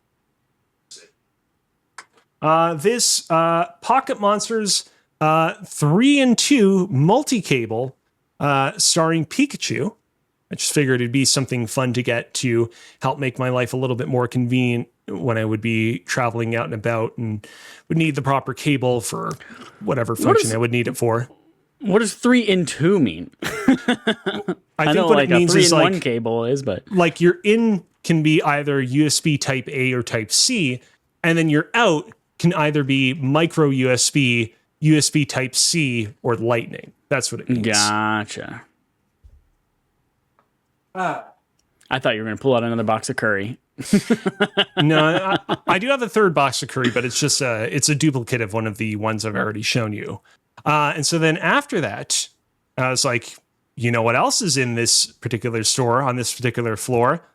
this Pocket Monsters 3-in-2 multi-cable starring Pikachu. I just figured it'd be something fun to get to help make my life a little bit more convenient when I would be traveling out and about and would need the proper cable for whatever function I would need it for. What does 3-in-2 mean? I think know what like it means a 3-in-1 is like cable is, but like your in can be either USB type A or type C, and then your out can either be micro USB, USB type C, or Lightning. That's what it means. Gotcha. I thought you were going to pull out another box of curry. No, I do have a third box of curry, but it's just it's a duplicate of one of the ones I've already shown you. And so then after that, I was like, you know what else is in this particular store on this particular floor?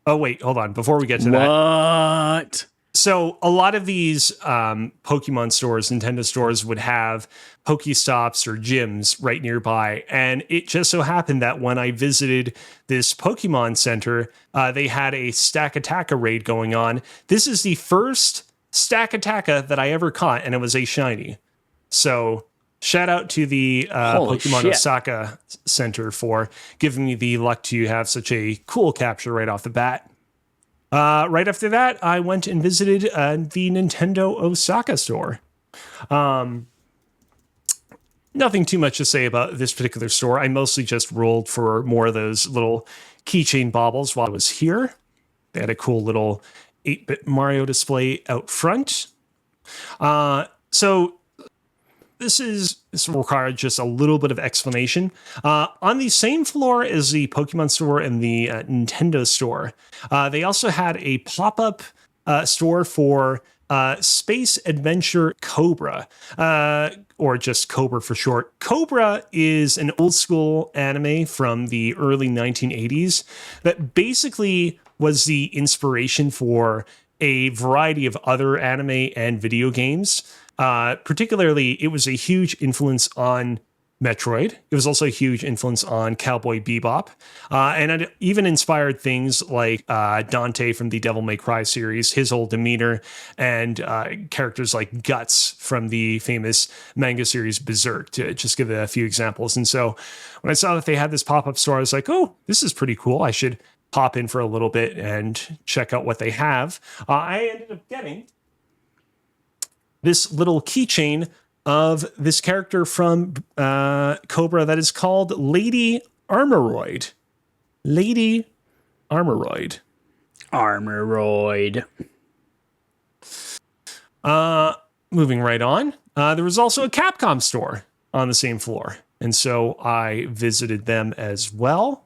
Oh, wait, hold on. Before we get to that. What? So a lot of these Pokemon stores, Nintendo stores, would have Pokestops or gyms right nearby. And it just so happened that when I visited this Pokemon Center, they had a Stack Attacka raid going on. This is the first Stack Attacka that I ever caught, and it was a shiny. So shout out to the Pokemon shit. Osaka Center for giving me the luck to have such a cool capture right off the bat. Right after that, I went and visited the Nintendo Osaka store. Nothing too much to say about this particular store. I mostly just rolled for more of those little keychain baubles while I was here. They had a cool little 8-bit Mario display out front. So this will require just a little bit of explanation. On the same floor as the Pokemon store and the Nintendo store, they also had a pop-up store for Space Adventure Cobra, or just Cobra for short. Cobra is an old school anime from the early 1980s that basically was the inspiration for a variety of other anime and video games. Particularly, it was a huge influence on Metroid. It was also a huge influence on Cowboy Bebop. And it even inspired things like Dante from the Devil May Cry series, his whole demeanor, and characters like Guts from the famous manga series Berserk, to just give a few examples. And so when I saw that they had this pop-up store, I was like, oh, this is pretty cool. I should pop in for a little bit and check out what they have. I ended up getting this little keychain of this character from Cobra that is called Lady Armoroid. Lady Armoroid. Armoroid. Moving right on. There was also a Capcom store on the same floor. And so I visited them as well.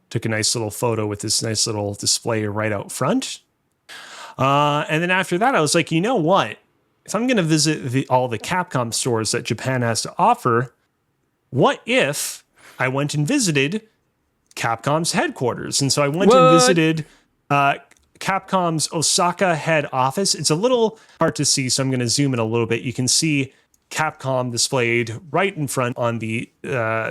Took a nice little photo with this nice little display right out front. And then after that, I was like, you know what? If I'm going to visit all the Capcom stores that Japan has to offer, what if I went and visited Capcom's headquarters? And so I went and visited Capcom's Osaka head office. It's a little hard to see, so I'm going to zoom in a little bit. You can see Capcom displayed right in front on the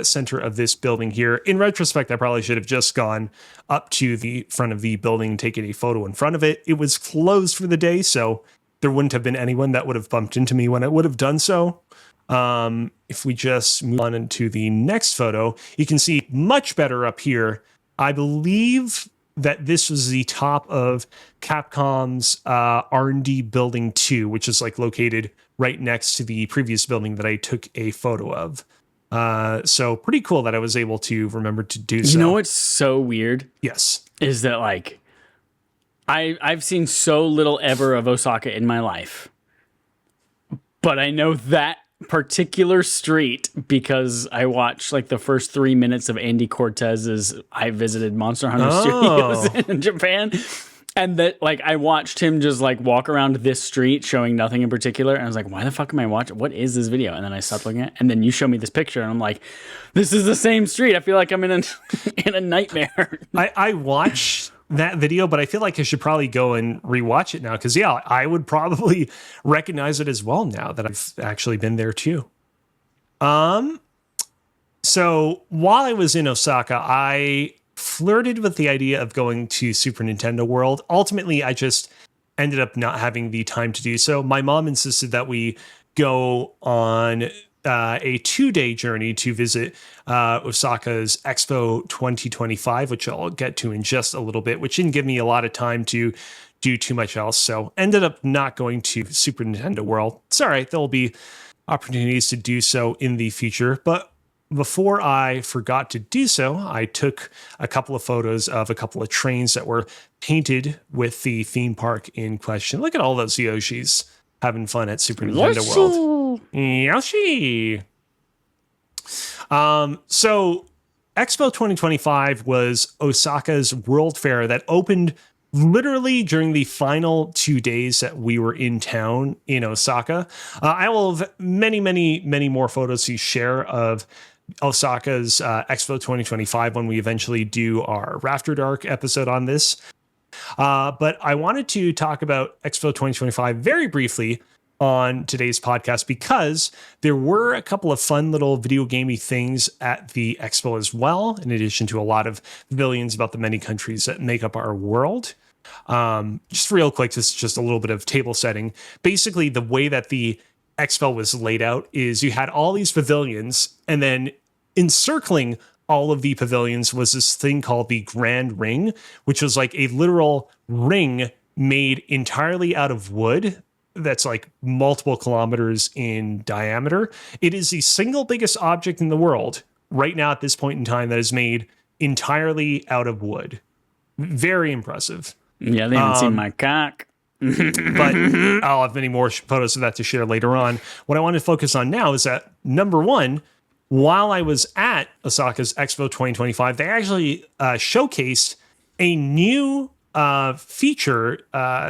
center of this building here. In retrospect, I probably should have just gone up to the front of the building and taken a photo in front of it. It was closed for the day, so there wouldn't have been anyone that would have bumped into me when I would have done so. If we just move on into the next photo, you can see much better up here. I believe that this was the top of Capcom's R&D Building 2, which is like located right next to the previous building that I took a photo of. So pretty cool that I was able to remember to do so. You know what's so weird? Yes. Is that like, I've seen so little ever of Osaka in my life. but I know that particular street because I watched like the first 3 minutes of Andy Cortez's I visited Monster Hunter Studios in Japan. And that, like, I watched him just like walk around this street showing nothing in particular. And I was like, why the fuck am I watching? What is this video? And then I stopped looking at it. And then you show me this picture and I'm like, this is the same street. I feel like I'm in a nightmare. I watched that video, but I feel like I should probably go and rewatch it now. Because, yeah, I would probably recognize it as well now that I've actually been there too. So while I was in Osaka, I flirted with the idea of going to Super Nintendo World. Ultimately, I just ended up not having the time to do so. My mom insisted that we go on a 2-day journey to visit Osaka's Expo 2025, which I'll get to in just a little bit, which didn't give me a lot of time to do too much else. So ended up not going to Super Nintendo World. It's all right. There'll be opportunities to do so in the future. But before I forgot to do so, I took a couple of photos of a couple of trains that were painted with the theme park in question. Look at all those Yoshis having fun at Super Nintendo World. Yoshi! So Expo 2025 was Osaka's World Fair that opened literally during the final 2 days that we were in town in Osaka. I will have many, many, many more photos to share of Osaka's Expo 2025 when we eventually do our Rafter Dark episode on this. But I wanted to talk about Expo 2025 very briefly on today's podcast because there were a couple of fun little video gamey things at the expo as well, in addition to a lot of pavilions about the many countries that make up our world. Just real quick, this is just a little bit of table setting. Basically, the way that the expo was laid out is you had all these pavilions, and then encircling all of the pavilions was this thing called the Grand Ring, which was like a literal ring made entirely out of wood that's like multiple kilometers in diameter. It is the single biggest object in the world right now at this point in time that is made entirely out of wood. Very impressive. Yeah, they haven't seen my cock. But I'll have many more photos of that to share later on. What I want to focus on now is that, number one, while I was at Osaka's Expo 2025, they actually showcased a new feature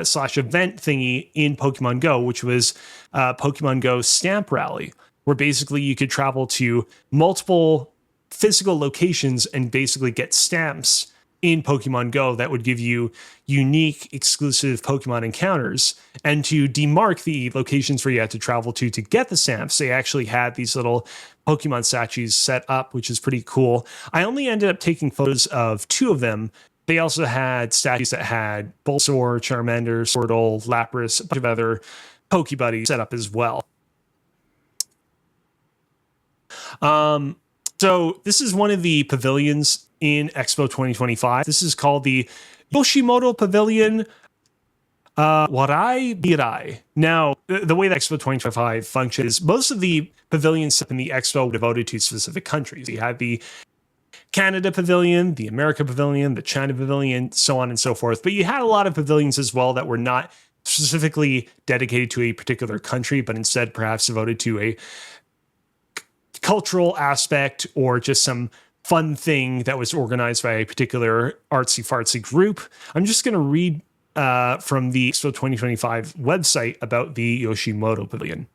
slash event thingy in Pokemon Go, which was Pokemon Go Stamp Rally, where basically you could travel to multiple physical locations and basically get stamps in Pokemon Go that would give you unique, exclusive Pokemon encounters. And to demark the locations where you had to travel to get the stamps, they actually had these little Pokemon statues set up, which is pretty cool. I only ended up taking photos of 2 of them. They also had statues that had Bulbasaur, Charmander, Squirtle, Lapras, a bunch of other Pokebuddies set up as well. So this is one of the pavilions in Expo 2025. This is called the Yoshimoto Pavilion Warai Mirai. Now, the way that Expo 2025 functions is most of the pavilions in the Expo are devoted to specific countries. You have the Canada Pavilion, the America Pavilion, the China Pavilion, so on and so forth. But you had a lot of pavilions as well that were not specifically dedicated to a particular country, but instead perhaps devoted to a cultural aspect or just some fun thing that was organized by a particular artsy-fartsy group. I'm just going to read from the Expo 2025 website about the Yoshimoto Pavilion.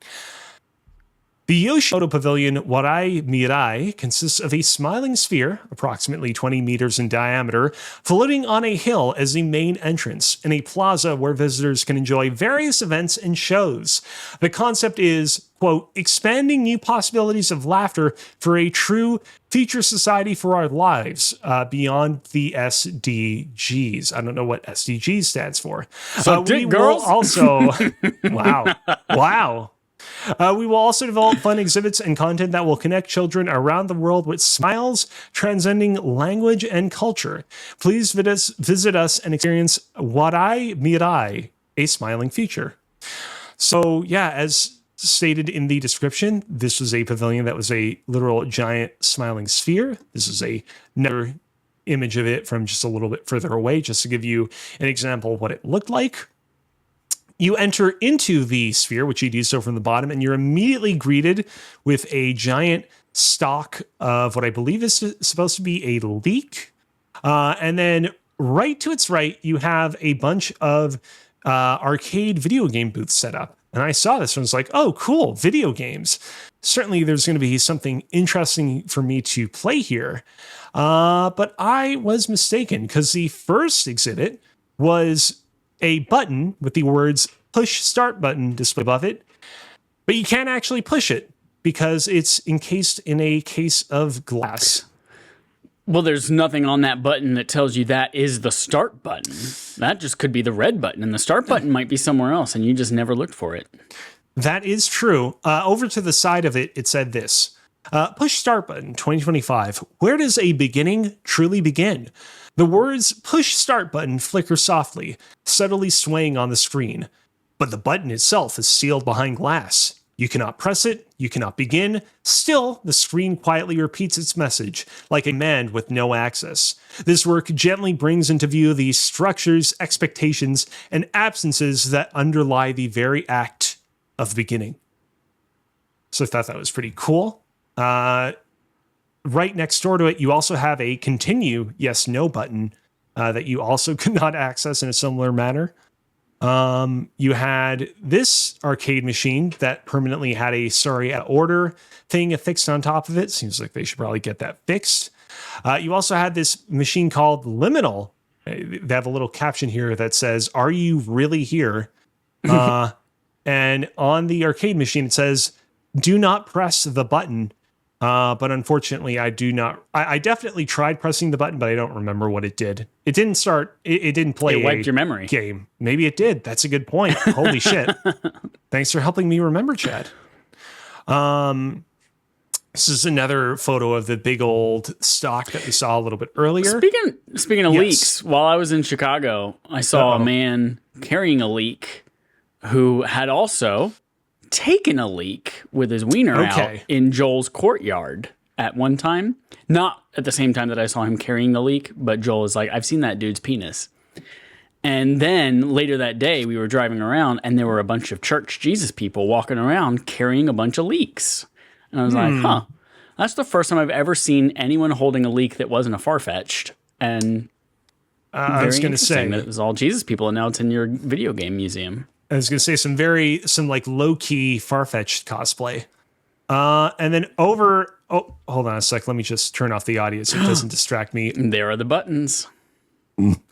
The Yoshimoto Pavilion Warai Mirai consists of a smiling sphere, approximately 20 meters in diameter, floating on a hill as the main entrance, in a plaza where visitors can enjoy various events and shows. The concept is, quote, expanding new possibilities of laughter for a true future society for our lives beyond the SDGs. I don't know what SDGs stands for. We will also... Wow. We will also develop fun exhibits and content that will connect children around the world with smiles, transcending language and culture. Please visit us and experience Warai Mirai, a smiling future. So, yeah, as stated in the description, this was a pavilion that was a literal giant smiling sphere. This is another image of it from just a little bit further away, just to give you an example of what it looked like. You enter into the sphere, which you do so from the bottom, and you're immediately greeted with a giant stock of what I believe is supposed to be a leek. And then right to its right, you have a bunch of arcade video game booths set up. And I saw this and was like, oh, cool, video games. Certainly there's going to be something interesting for me to play here. But I was mistaken, because the first exhibit was a button with the words push start button displayed above it. But you can't actually push it because it's encased in a case of glass. Well, there's nothing on that button that tells you that is the start button. That just could be the red button, and the start button might be somewhere else, and you just never looked for it. That is true. Over to the side of it, it said this. Push start button 2025. Where does a beginning truly begin? The words push start button flicker softly, subtly swaying on the screen. But the button itself is sealed behind glass. You cannot press it, you cannot begin. Still, the screen quietly repeats its message, like a command with no access. This work gently brings into view the structures, expectations, and absences that underlie the very act of beginning. So I thought that was pretty cool. Right next door to it, you also have a continue yes/no button that you also could not access in a similar manner. You had this arcade machine that permanently had a sorry at order thing affixed on top of it. Seems like they should probably get that fixed. You also had this machine called Liminal. They have a little caption here that says, "Are you really here?" And on the arcade machine, it says, "Do not press the button." But unfortunately, I do not. I definitely tried pressing the button, but I don't remember what it did. It didn't start. It didn't play. It wiped your memory. Game. Maybe it did. That's a good point. Holy shit! Thanks for helping me remember, Chad. This is another photo of the big old stock that we saw a little bit earlier. Speaking of leaks, while I was in Chicago, I saw a man carrying a leak who had also taken a leak with his wiener out in Joel's courtyard at one time. Not at the same time that I saw him carrying the leak, but Joel was like, I've seen that dude's penis. And then later that day, we were driving around and there were a bunch of Church Jesus people walking around carrying a bunch of leaks. And I was like, huh, that's the first time I've ever seen anyone holding a leak that wasn't a Farfetched. And I was going to say that it was all Jesus people, and now it's in your video game museum. I was going to say some like low-key Farfetched cosplay. And then over... Oh, hold on a sec. Let me just turn off the audio so it doesn't distract me. There are the buttons.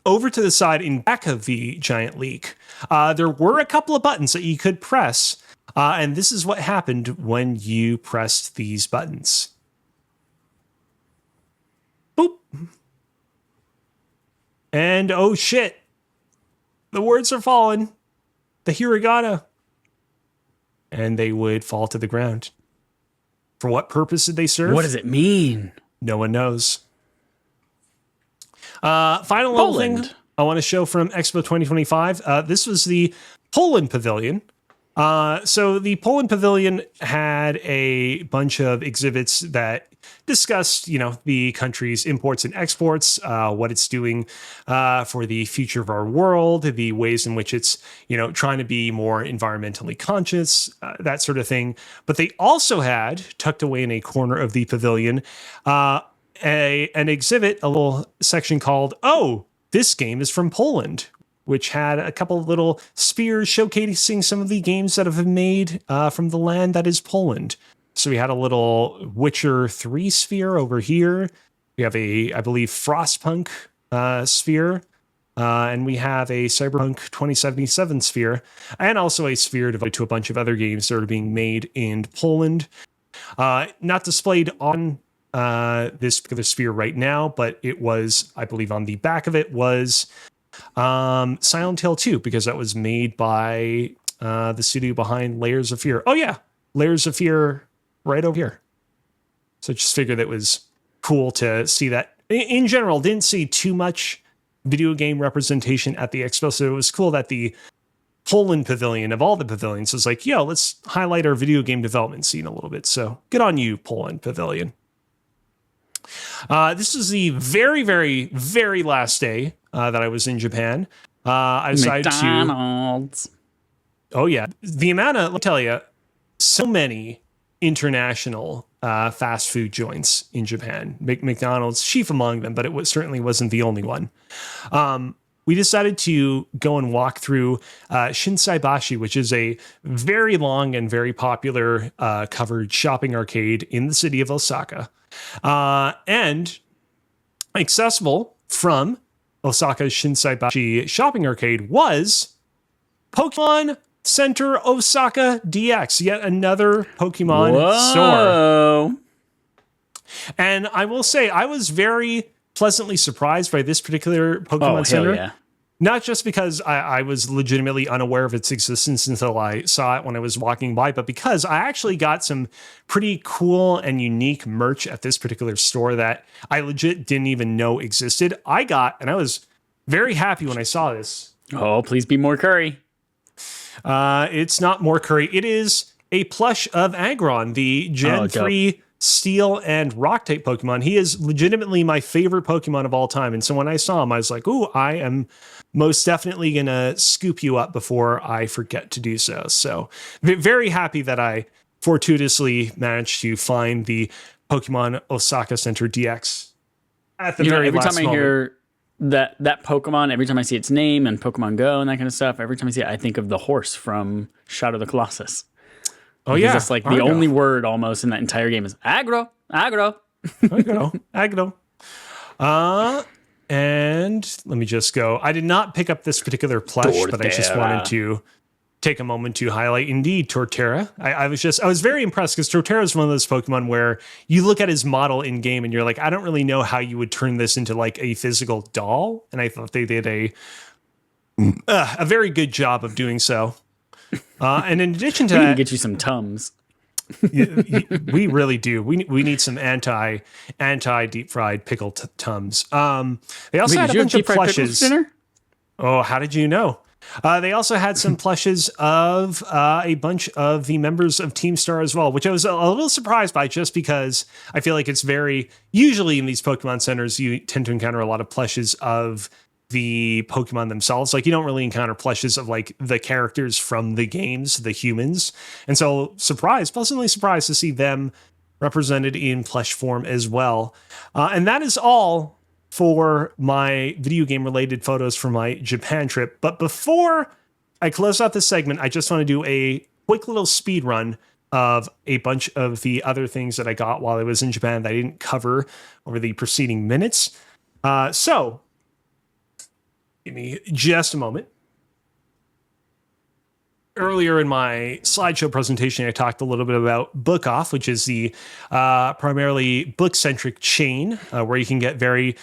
Over to the side in back of the giant leak, there were a couple of buttons that you could press. And this is what happened when you pressed these buttons. Boop. And oh shit. The words are falling. The hiragana. And they would fall to the ground. For what purpose did they serve? What does it mean? No one knows. Final little thing I want to show from Expo 2025. This was the Poland Pavilion. So the Poland Pavilion had a bunch of exhibits that discussed, the country's imports and exports, what it's doing for the future of our world, the ways in which it's, trying to be more environmentally conscious, that sort of thing. But they also had, tucked away in a corner of the pavilion, an exhibit, a little section called, "Oh, this game is from Poland," which had a couple of little spheres showcasing some of the games that have been made from the land that is Poland. So we had a little Witcher 3 sphere over here. We have I believe, Frostpunk sphere. And we have a Cyberpunk 2077 sphere. And also a sphere devoted to a bunch of other games that are being made in Poland. Not displayed on this particular sphere right now, but it was, I believe on the back of it was Silent Hill 2, because that was made by the studio behind Layers of Fear. Oh yeah, Layers of Fear right over here. So just figured that was cool to see that. In general, didn't see too much video game representation at the expo, so it was cool that the Poland Pavilion of all the pavilions was like, yo, let's highlight our video game development scene a little bit. So good on you, Poland Pavilion. This is the very, very, very last day that I was in Japan. I decided McDonald's. Oh yeah, the amount of, let me tell you, so many international fast food joints in Japan. McDonald's chief among them, but it certainly wasn't the only one. We decided to go and walk through Shinsaibashi, which is a very long and very popular covered shopping arcade in the city of Osaka, and accessible from Osaka's Shinsaibashi shopping arcade was Pokemon Center Osaka DX, yet another Pokemon store. And I will say, I was very pleasantly surprised by this particular Pokemon Center. Yeah. Not just because I was legitimately unaware of its existence until I saw it when I was walking by, but because I actually got some pretty cool and unique merch at this particular store that I legit didn't even know existed. And I was very happy when I saw this. Oh, please be more curry. It's not more curry. It is a plush of Aggron, the Gen 3 Steel and Rock type Pokemon. He is legitimately my favorite Pokemon of all time. And so when I saw him, I was like, ooh, I am most definitely going to scoop you up before I forget to do so. So very happy that I fortuitously managed to find the Pokemon Osaka Center DX at the very last moment. Every time I hear that Pokemon, every time I see its name and Pokemon Go and that kind of stuff, every time I see it, I think of the horse from Shadow of the Colossus. Oh, yeah. It's like the only word almost in that entire game is aggro. Aggro. And let me just go. I did not pick up this particular plush, but I just wanted to take a moment to highlight indeed Torterra. I was very impressed because Torterra is one of those Pokemon where you look at his model in game and you're like, I don't really know how you would turn this into like a physical doll. And I thought they did a very good job of doing so. And in addition to we that, need to get you some Tums. we really do. We need some anti deep fried pickled Tums. They also had a bunch of plushes. Oh, how did you know? They also had some plushes of a bunch of the members of Team Star as well, which I was a little surprised by, just because I feel like it's usually in these Pokemon centers, you tend to encounter a lot of plushes of the Pokemon themselves. Like, you don't really encounter plushes of like the characters from the games, the humans. And so pleasantly surprised to see them represented in plush form as well. And that is all for my video game related photos for my Japan trip. But before I close out this segment, I just want to do a quick little speed run of a bunch of the other things that I got while I was in Japan that I didn't cover over the preceding minutes. So give me just a moment. Earlier in my slideshow presentation, I talked a little bit about Book Off, which is the primarily book-centric chain where you can get very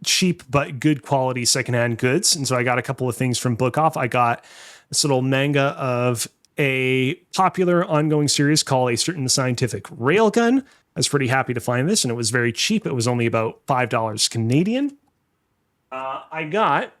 cheap but good quality secondhand goods. And so I got a couple of things from Book Off. I got this little manga of a popular ongoing series called A Certain Scientific Railgun. I was pretty happy to find this, and it was very cheap. It was only about $5 Canadian. I got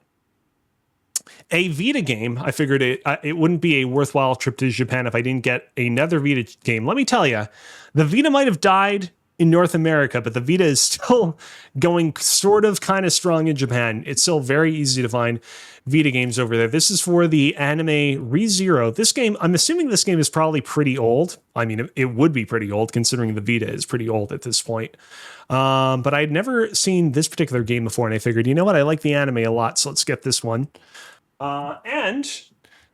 a Vita game. I figured it wouldn't be a worthwhile trip to Japan if I didn't get another Vita game. Let me tell you, the Vita might have died in North America, but the Vita is still going sort of kind of strong in Japan. It's still very easy to find Vita games over there. This is for the anime ReZero. This game, I'm assuming this game is probably pretty old. I mean, it would be pretty old considering the Vita is pretty old at this point. But I'd never seen this particular game before, and I figured, you know what, I like the anime a lot, so let's get this one. And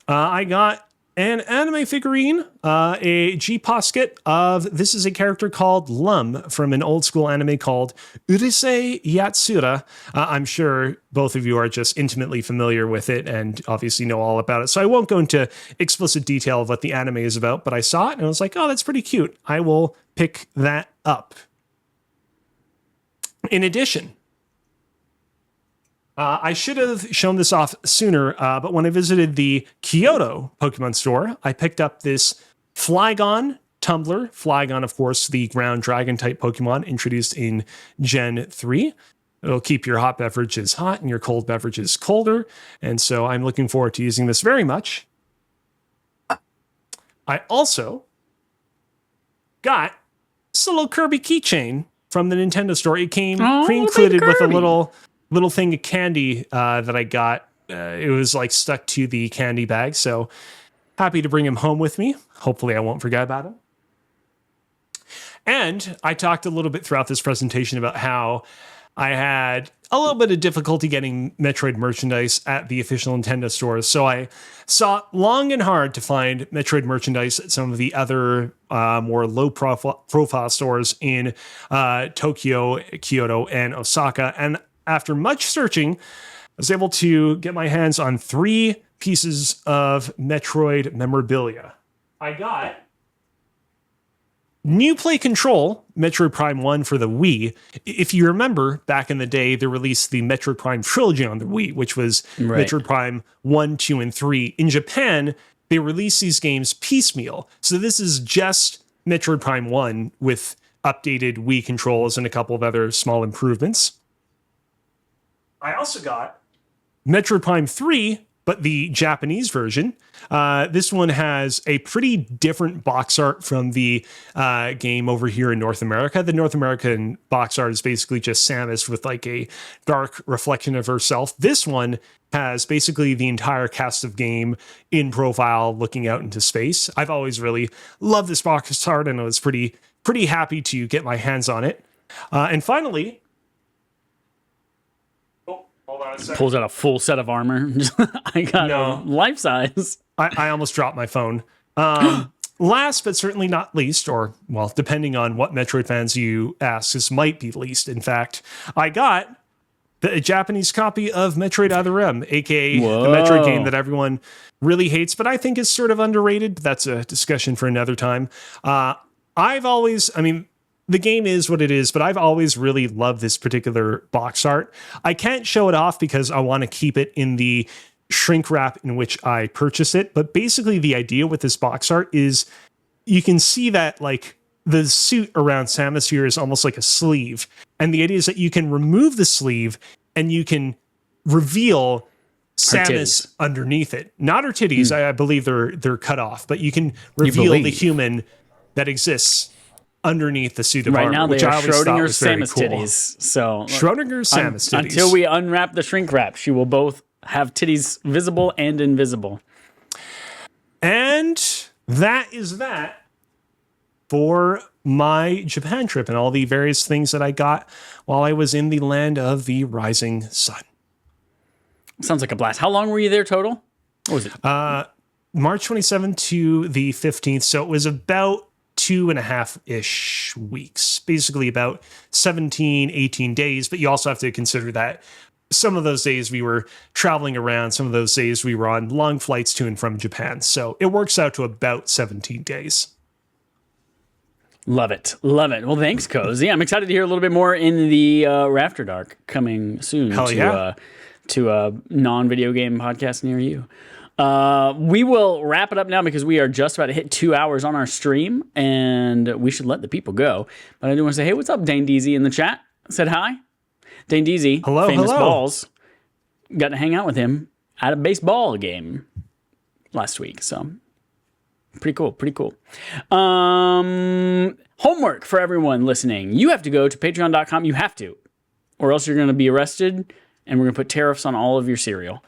I got an anime figurine, a G-Posket of, this is a character called Lum from an old school anime called Urusei Yatsura. I'm sure both of you are just intimately familiar with it and obviously know all about it. So I won't go into explicit detail of what the anime is about, but I saw it and I was like, oh, that's pretty cute. I will pick that up. In addition, I should have shown this off sooner, but when I visited the Kyoto Pokemon store, I picked up this Flygon tumbler. Flygon, of course, the ground dragon type Pokemon introduced in Gen 3. It'll keep your hot beverages hot and your cold beverages colder. And so I'm looking forward to using this very much. I also got this little Kirby keychain from the Nintendo store. It came pre-included with a little thing of candy that I got. It was like stuck to the candy bag. So Happy to bring him home with me. Hopefully I won't forget about him. And I talked a little bit throughout this presentation about how I had a little bit of difficulty getting Metroid merchandise at the official Nintendo stores. So I sought long and hard to find Metroid merchandise at some of the other more low profile stores in Tokyo, Kyoto, and Osaka. And after much searching, I was able to get my hands on 3 pieces of Metroid memorabilia. I got New Play Control, Metroid Prime 1 for the Wii. If you remember, back in the day, they released the Metroid Prime trilogy on the Wii, which was Metroid Prime 1, 2, and 3. In Japan, they released these games piecemeal. So this is just Metroid Prime 1 with updated Wii controls and a couple of other small improvements. I also got Metroid Prime 3, but the Japanese version. This one has a pretty different box art from the game over here in North America. The North American box art is basically just Samus with like a dark reflection of herself. This one has basically the entire cast of game in profile looking out into space. I've always really loved this box art, and I was pretty happy to get my hands on it. And finally, Pulls out a full set of armor. I got a life size. I almost dropped my phone. Last but certainly not least, or well, depending on what Metroid fans you ask, this might be least. In fact, I got the Japanese copy of Metroid Other M, aka the Metroid game that everyone really hates, but I think is sort of underrated. But that's a discussion for another time. The game is what it is, but I've always really loved this particular box art. I can't show it off because I want to keep it in the shrink wrap in which I purchased it. But basically the idea with this box art is you can see that like the suit around Samus here is almost like a sleeve. And the idea is that you can remove the sleeve and you can reveal Samus underneath it. Not her titties. I believe they're cut off, but you can reveal the human that exists underneath the suit of armor. Right now they are Schrodinger's Samus titties. So Schrodinger's Samus titties. Until we unwrap the shrink wrap, she will both have titties visible and invisible. And that is that for my Japan trip and all the various things that I got while I was in the land of the rising sun. Sounds like a blast. How long were you there total? What was it? March 27th to the 15th. So it was about 2.5-ish weeks, basically about 17, 18 days. But you also have to consider that some of those days we were traveling around, some of those days we were on long flights to and from Japan. So it works out to about 17 days. Love it. Love it. Well, thanks, Kozi. I'm excited to hear a little bit more in the After Dark coming soon to a non-video game podcast near you. We will wrap it up now because we are just about to hit 2 hours on our stream, and we should let the people go. But I do want to say, hey, what's up, Dane Deasy in the chat? Said hi. Dane Deasy, famous balls, got to hang out with him at a baseball game last week. So pretty cool. Homework for everyone listening. You have to go to patreon.com. You have to, or else you're going to be arrested, and we're going to put tariffs on all of your cereal.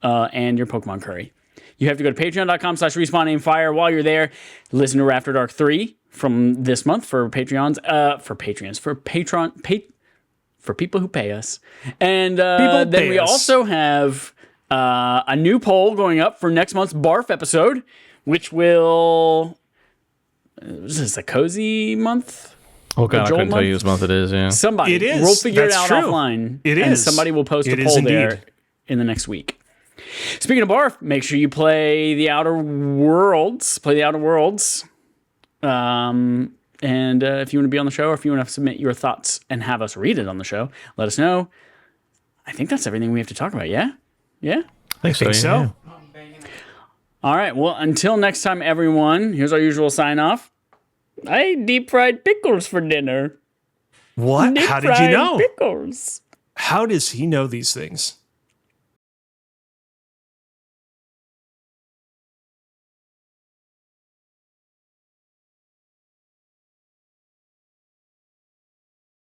And your Pokemon curry. You have to go to patreon.com/respawn-aim-fire. While you're there, listen to After Dark 3 from this month for Patreons, for people who pay us. And then we also have a new poll going up for next month's Barf episode, which will... Is this a Kozi month? Oh God, I couldn't tell you which month it is. Yeah, somebody. It is. We'll figure it out offline. It is. And somebody will post a poll there in the next week. Speaking of Barf, make sure you play the Outer Worlds. And if you want to be on the show, or if you want to submit your thoughts and have us read it on the show, let us know. I think that's everything we have to talk about. Yeah? I think so. All right. Well, until next time, everyone, here's our usual sign off. I ate deep fried pickles for dinner. What? How did you know? Pickles. How does he know these things?